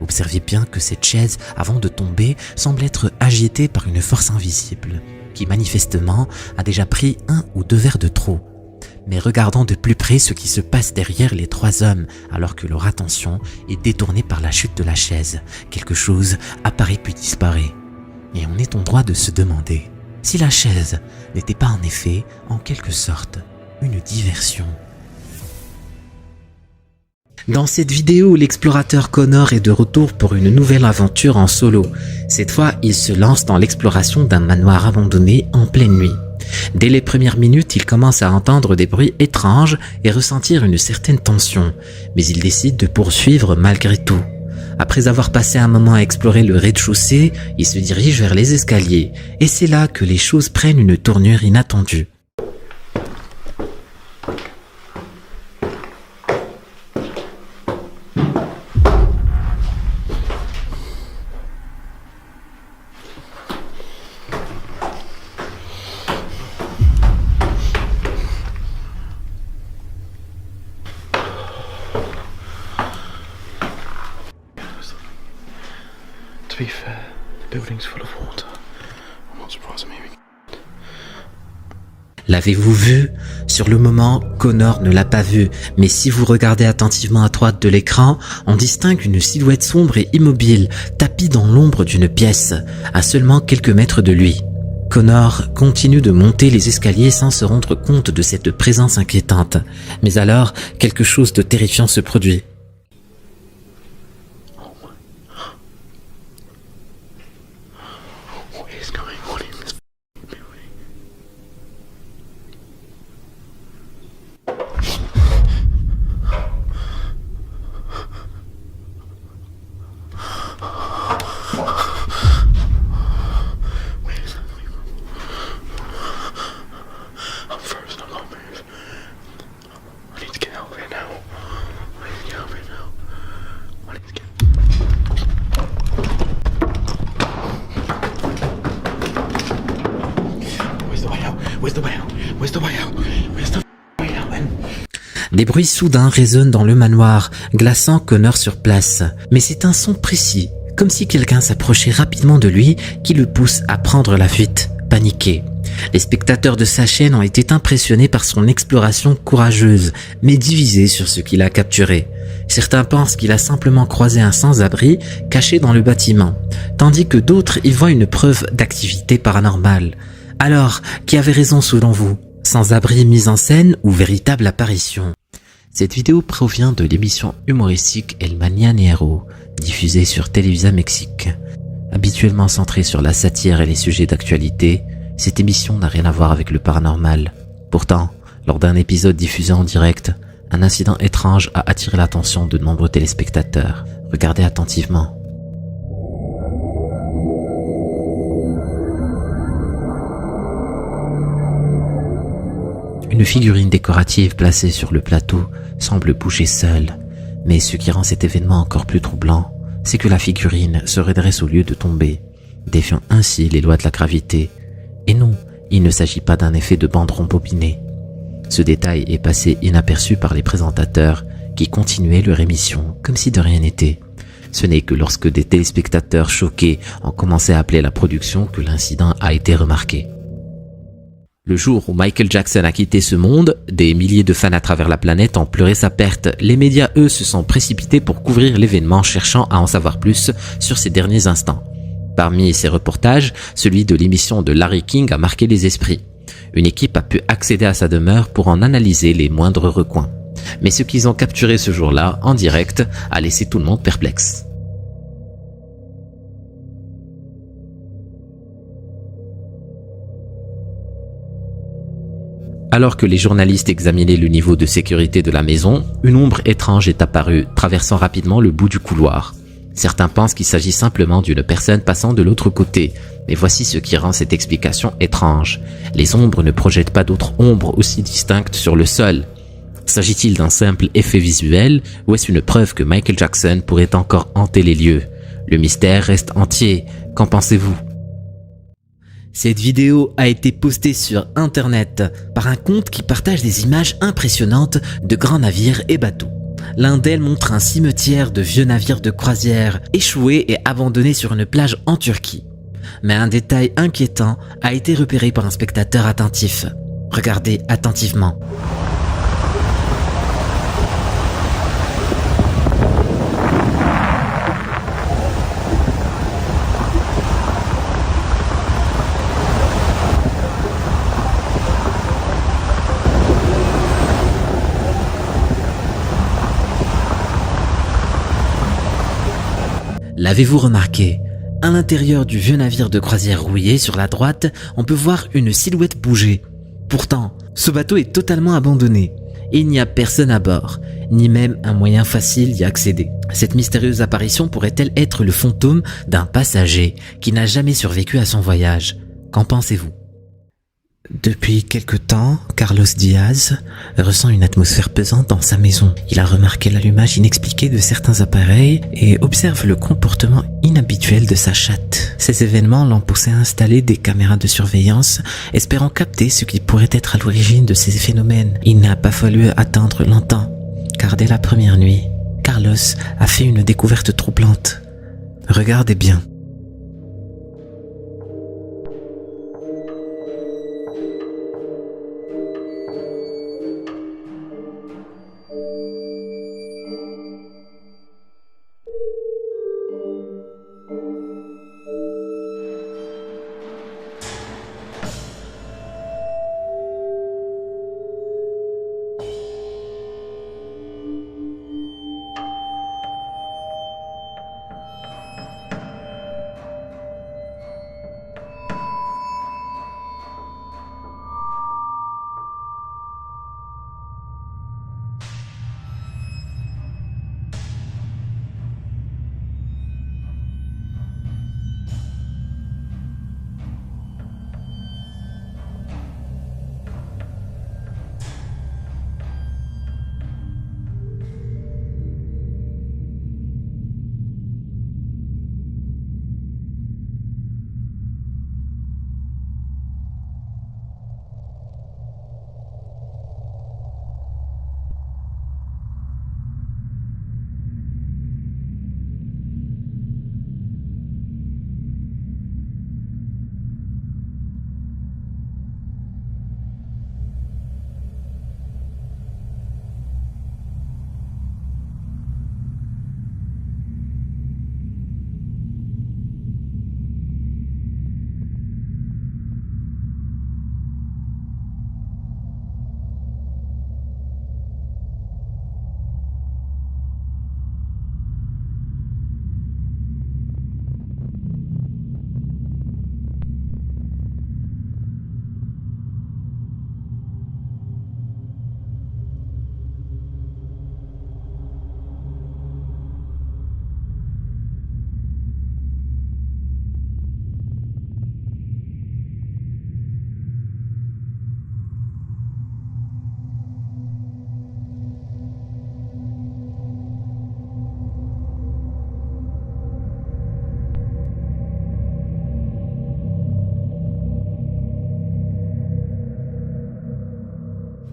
[SPEAKER 1] Observez bien que cette chaise, avant de tomber, semble être agitée par une force invisible, qui manifestement a déjà pris 1 ou 2 verres de trop. Mais regardons de plus près ce qui se passe derrière les 3 hommes, alors que leur attention est détournée par la chute de la chaise. Quelque chose apparaît puis disparaît. Et on est en droit de se demander si la chaise n'était pas en effet, en quelque sorte, une diversion. Dans cette vidéo, l'explorateur Connor est de retour pour une nouvelle aventure en solo. Cette fois, il se lance dans l'exploration d'un manoir abandonné en pleine nuit. Dès les premières minutes, il commence à entendre des bruits étranges et ressentir une certaine tension, mais il décide de poursuivre malgré tout. Après avoir passé un moment à explorer le rez-de-chaussée, il se dirige vers les escaliers, et c'est là que les choses prennent une tournure inattendue.
[SPEAKER 10] To be fair, the building's full of water. I'm not surprised I'm hearing.
[SPEAKER 1] L'avez-vous vu? Sur le moment, Connor ne l'a pas vu, mais si vous regardez attentivement à droite de l'écran, on distingue une silhouette sombre et immobile, tapie dans l'ombre d'une pièce, à seulement quelques mètres de lui. Connor continue de monter les escaliers sans se rendre compte de cette présence inquiétante. Mais alors, quelque chose de terrifiant se produit. Des bruits soudains résonnent dans le manoir, glaçant Connor sur place. Mais c'est un son précis, comme si quelqu'un s'approchait rapidement de lui, qui le pousse à prendre la fuite, paniqué. Les spectateurs de sa chaîne ont été impressionnés par son exploration courageuse, mais divisés sur ce qu'il a capturé. Certains pensent qu'il a simplement croisé un sans-abri caché dans le bâtiment, tandis que d'autres y voient une preuve d'activité paranormale. Alors, qui avait raison selon vous? Sans-abri mise en scène ou véritable apparition? Cette vidéo provient de l'émission humoristique El Mañanero, diffusée sur Televisa Mexique. Habituellement centrée sur la satire et les sujets d'actualité, cette émission n'a rien à voir avec le paranormal. Pourtant, lors d'un épisode diffusé en direct, un incident étrange a attiré l'attention de nombreux téléspectateurs. Regardez attentivement. Une figurine décorative placée sur le plateau semble bouger seule. Mais ce qui rend cet événement encore plus troublant, c'est que la figurine se redresse au lieu de tomber, défiant ainsi les lois de la gravité. Et non, il ne s'agit pas d'un effet de bande rembobinée. Ce détail est passé inaperçu par les présentateurs qui continuaient leur émission comme si de rien n'était. Ce n'est que lorsque des téléspectateurs choqués ont commencé à appeler la production que l'incident a été remarqué. Le jour où Michael Jackson a quitté ce monde, des milliers de fans à travers la planète ont pleuré sa perte. Les médias, eux, se sont précipités pour couvrir l'événement, cherchant à en savoir plus sur ces derniers instants. Parmi ces reportages, celui de l'émission de Larry King a marqué les esprits. Une équipe a pu accéder à sa demeure pour en analyser les moindres recoins. Mais ce qu'ils ont capturé ce jour-là, en direct, a laissé tout le monde perplexe. Alors que les journalistes examinaient le niveau de sécurité de la maison, une ombre étrange est apparue, traversant rapidement le bout du couloir. Certains pensent qu'il s'agit simplement d'une personne passant de l'autre côté, mais voici ce qui rend cette explication étrange. Les ombres ne projettent pas d'autres ombres aussi distinctes sur le sol. S'agit-il d'un simple effet visuel, ou est-ce une preuve que Michael Jackson pourrait encore hanter les lieux? Le mystère reste entier. Qu'en pensez-vous? Cette vidéo a été postée sur internet par un compte qui partage des images impressionnantes de grands navires et bateaux. L'un d'elles montre un cimetière de vieux navires de croisière échoués et abandonnés sur une plage en Turquie. Mais un détail inquiétant a été repéré par un spectateur attentif. Regardez attentivement. L'avez-vous remarqué? À l'intérieur du vieux navire de croisière rouillé sur la droite, on peut voir une silhouette bouger. Pourtant, ce bateau est totalement abandonné. Et il n'y a personne à bord, ni même un moyen facile d'y accéder. Cette mystérieuse apparition pourrait-elle être le fantôme d'un passager qui n'a jamais survécu à son voyage? Qu'en pensez-vous? Depuis quelque temps, Carlos Diaz ressent une atmosphère pesante dans sa maison. Il a remarqué l'allumage inexpliqué de certains appareils et observe le comportement inhabituel de sa chatte. Ces événements l'ont poussé à installer des caméras de surveillance, espérant capter ce qui pourrait être à l'origine de ces phénomènes. Il n'a pas fallu attendre longtemps, car dès la première nuit, Carlos a fait une découverte troublante. Regardez bien.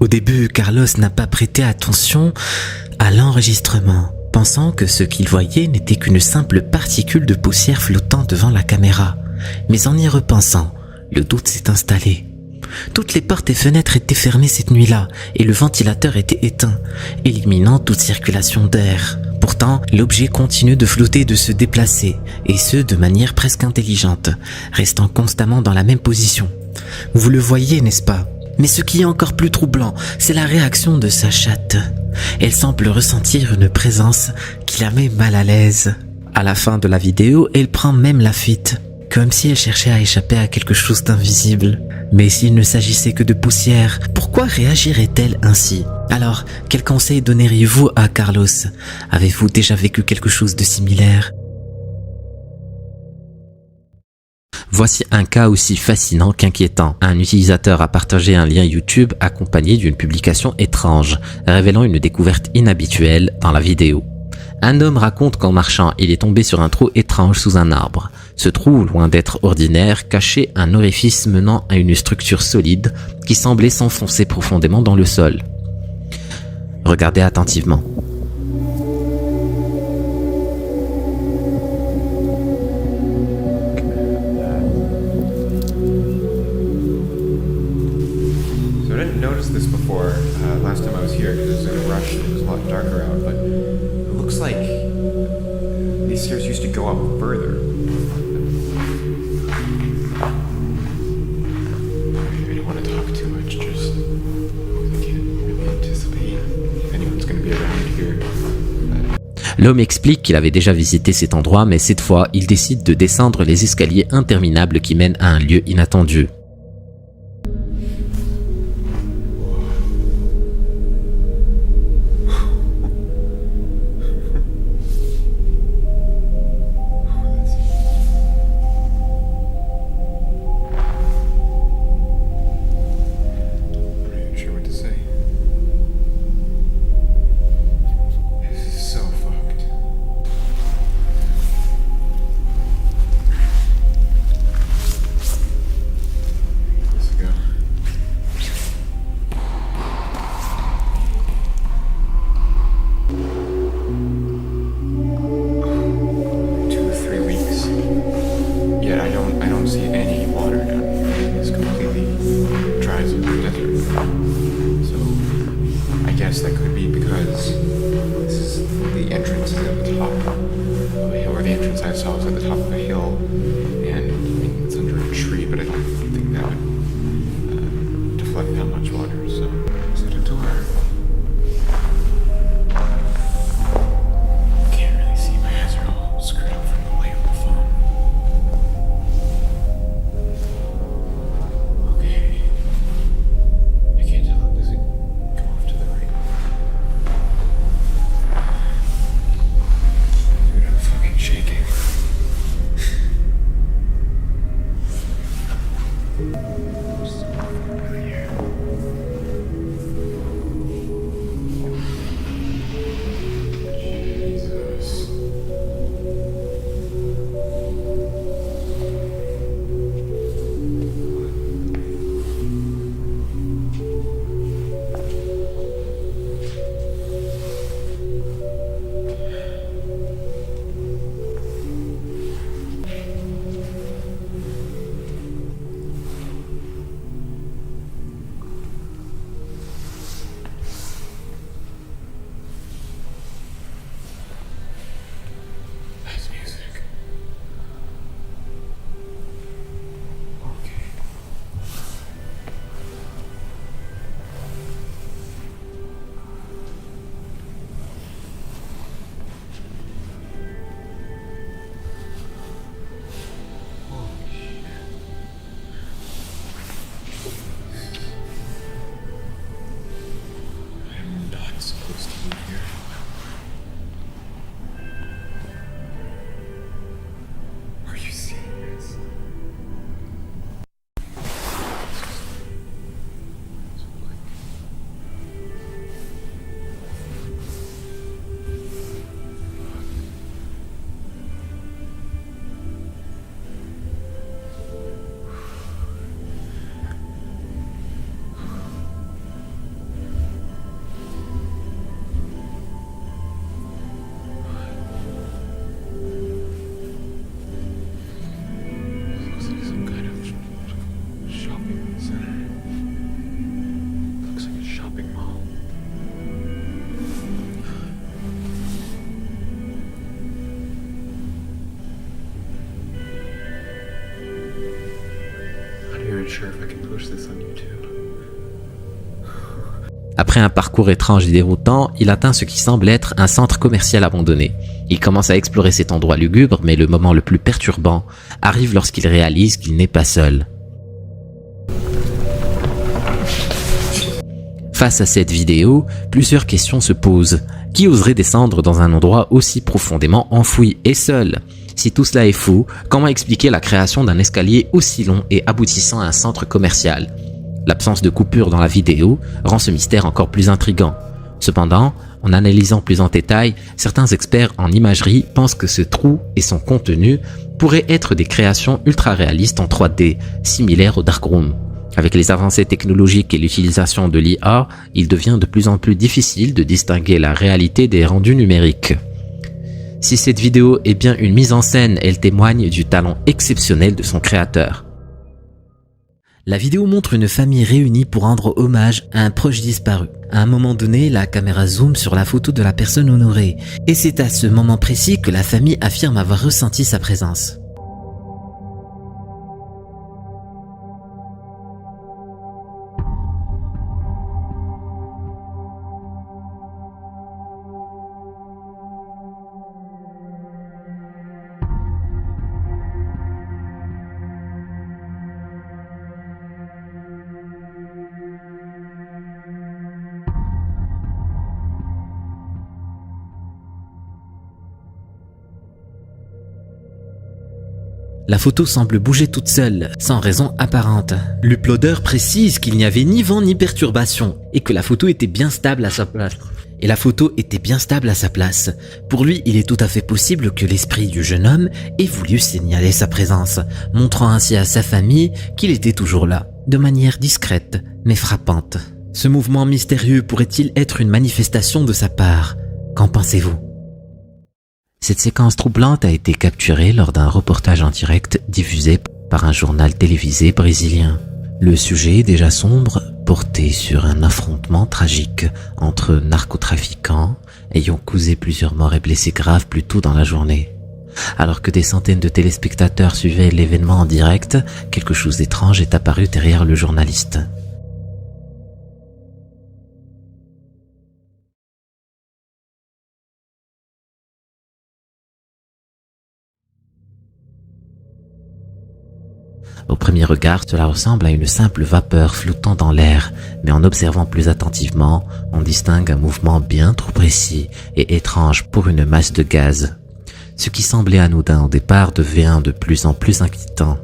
[SPEAKER 1] Au début, Carlos n'a pas prêté attention à l'enregistrement, pensant que ce qu'il voyait n'était qu'une simple particule de poussière flottant devant la caméra. Mais en y repensant, le doute s'est installé. Toutes les portes et fenêtres étaient fermées cette nuit-là et le ventilateur était éteint, éliminant toute circulation d'air. Pourtant, l'objet continue de flotter et de se déplacer, et ce de manière presque intelligente, restant constamment dans la même position. Vous le voyez, n'est-ce pas? Mais ce qui est encore plus troublant, c'est la réaction de sa chatte. Elle semble ressentir une présence qui la met mal à l'aise. À la fin de la vidéo, elle prend même la fuite, comme si elle cherchait à échapper à quelque chose d'invisible. Mais s'il ne s'agissait que de poussière, pourquoi réagirait-elle ainsi? Alors, quel conseil donneriez-vous à Carlos? Avez-vous déjà vécu quelque chose de similaire? Voici un cas aussi fascinant qu'inquiétant. Un utilisateur a partagé un lien YouTube accompagné d'une publication étrange, révélant une découverte inhabituelle dans la vidéo. Un homme raconte qu'en marchant, il est tombé sur un trou étrange sous un arbre. Ce trou, loin d'être ordinaire, cachait un orifice menant à une structure solide qui semblait s'enfoncer profondément dans le sol. Regardez attentivement.
[SPEAKER 10] So I didn't notice this before last time I was here because it was in a rush and it was a lot darker out, but it looks like these stairs used to go up further. I don't want to talk too much, just I can't really anticipate if anyone's going to be around here.
[SPEAKER 1] L'homme explique qu'il avait déjà visité cet endroit, mais cette fois, il décide de descendre les escaliers interminables qui mènent à un lieu inattendu.
[SPEAKER 10] That could be because this is the entrance is at the top of a hill, or the entrance I saw was at the top of a hill, and I mean, it's under a tree, but I don't think that would deflect that much water, so is that a door? Can't really see, my eyes are all screwed up from the light on the phone. Okay. I can't tell, does it go off to the right? Dude, I'm fucking shaking.
[SPEAKER 1] Après un parcours étrange et déroutant, il atteint ce qui semble être un centre commercial abandonné. Il commence à explorer cet endroit lugubre, mais le moment le plus perturbant arrive lorsqu'il réalise qu'il n'est pas seul. Face à cette vidéo, plusieurs questions se posent. Qui oserait descendre dans un endroit aussi profondément enfoui et seul? Si tout cela est faux, comment expliquer la création d'un escalier aussi long et aboutissant à un centre commercial? L'absence de coupure dans la vidéo rend ce mystère encore plus intriguant. Cependant, en analysant plus en détail, certains experts en imagerie pensent que ce trou et son contenu pourraient être des créations ultra réalistes en 3D, similaires au Darkroom. Avec les avancées technologiques et l'utilisation de l'IA, il devient de plus en plus difficile de distinguer la réalité des rendus numériques. Si cette vidéo est bien une mise en scène, elle témoigne du talent exceptionnel de son créateur. La vidéo montre une famille réunie pour rendre hommage à un proche disparu. À un moment donné, la caméra zoome sur la photo de la personne honorée, et c'est à ce moment précis que la famille affirme avoir ressenti sa présence. La photo semble bouger toute seule, sans raison apparente. L'uploader précise qu'il n'y avait ni vent ni perturbation, et que la photo était bien stable à sa place. Pour lui, il est tout à fait possible que l'esprit du jeune homme ait voulu signaler sa présence, montrant ainsi à sa famille qu'il était toujours là, de manière discrète, mais frappante. Ce mouvement mystérieux pourrait-il être une manifestation de sa part? Qu'en pensez-vous? Cette séquence troublante a été capturée lors d'un reportage en direct diffusé par un journal télévisé brésilien. Le sujet, déjà sombre, portait sur un affrontement tragique entre narcotrafiquants ayant causé plusieurs morts et blessés graves plus tôt dans la journée. Alors que des centaines de téléspectateurs suivaient l'événement en direct, quelque chose d'étrange est apparu derrière le journaliste. Au premier regard, cela ressemble à une simple vapeur flottant dans l'air, mais en observant plus attentivement, on distingue un mouvement bien trop précis et étrange pour une masse de gaz. Ce qui semblait anodin au départ devient de plus en plus inquiétant.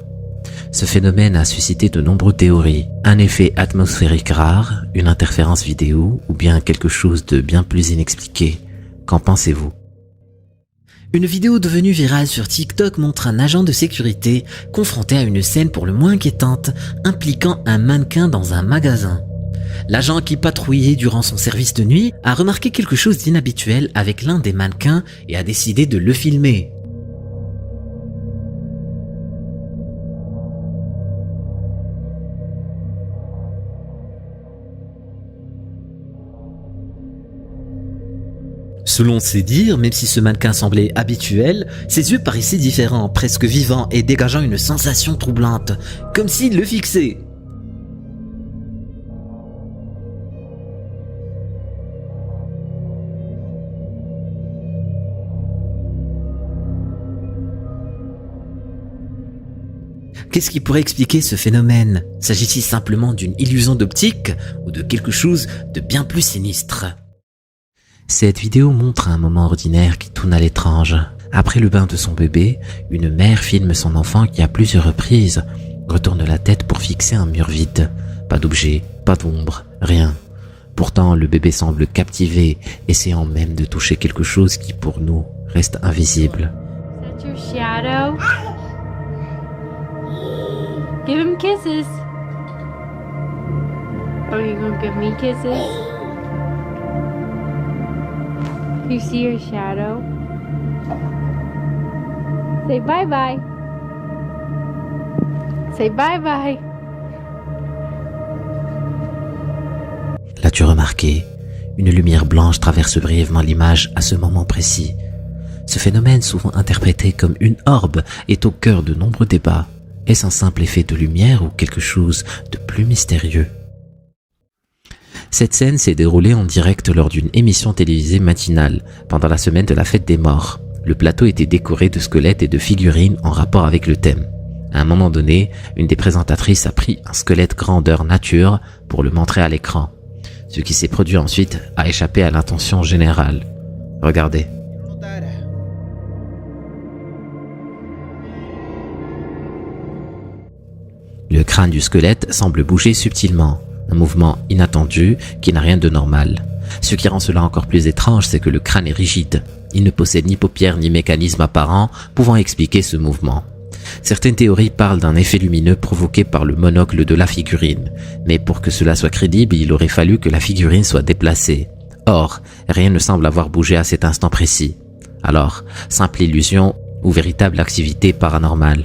[SPEAKER 1] Ce phénomène a suscité de nombreuses théories. Un effet atmosphérique rare, une interférence vidéo ou bien quelque chose de bien plus inexpliqué. Qu'en pensez-vous ? Une vidéo devenue virale sur TikTok montre un agent de sécurité confronté à une scène pour le moins inquiétante impliquant un mannequin dans un magasin. L'agent qui patrouillait durant son service de nuit a remarqué quelque chose d'inhabituel avec l'un des mannequins et a décidé de le filmer. Selon ses dires, même si ce mannequin semblait habituel, ses yeux paraissaient différents, presque vivants et dégageant une sensation troublante, comme s'il le fixait. Qu'est-ce qui pourrait expliquer ce phénomène? S'agit-il simplement d'une illusion d'optique ou de quelque chose de bien plus sinistre? Cette vidéo montre un moment ordinaire qui tourne à l'étrange. Après le bain de son bébé, une mère filme son enfant qui à plusieurs reprises retourne la tête pour fixer un mur vide. Pas d'objet, pas d'ombre, rien. Pourtant, le bébé semble captivé, essayant même de toucher quelque chose qui pour nous reste invisible.
[SPEAKER 11] Is that your shadow? Give him kisses. Are you gonna give me kisses? You see your shadow? Say bye-bye. Say bye-bye.
[SPEAKER 1] L'as-tu remarqué? Une lumière blanche traverse brièvement l'image à ce moment précis. Ce phénomène, souvent interprété comme une orbe, est au cœur de nombreux débats. Est-ce un simple effet de lumière ou quelque chose de plus mystérieux? Cette scène s'est déroulée en direct lors d'une émission télévisée matinale, pendant la semaine de la fête des morts. Le plateau était décoré de squelettes et de figurines en rapport avec le thème. À un moment donné, une des présentatrices a pris un squelette grandeur nature pour le montrer à l'écran. Ce qui s'est produit ensuite a échappé à l'attention générale. Regardez. Le crâne du squelette semble bouger subtilement, un mouvement inattendu qui n'a rien de normal. Ce qui rend cela encore plus étrange, c'est que le crâne est rigide. Il ne possède ni paupières ni mécanisme apparent pouvant expliquer ce mouvement. Certaines théories parlent d'un effet lumineux provoqué par le monocle de la figurine, mais pour que cela soit crédible, il aurait fallu que la figurine soit déplacée. Or, rien ne semble avoir bougé à cet instant précis. Alors, simple illusion ou véritable activité paranormale?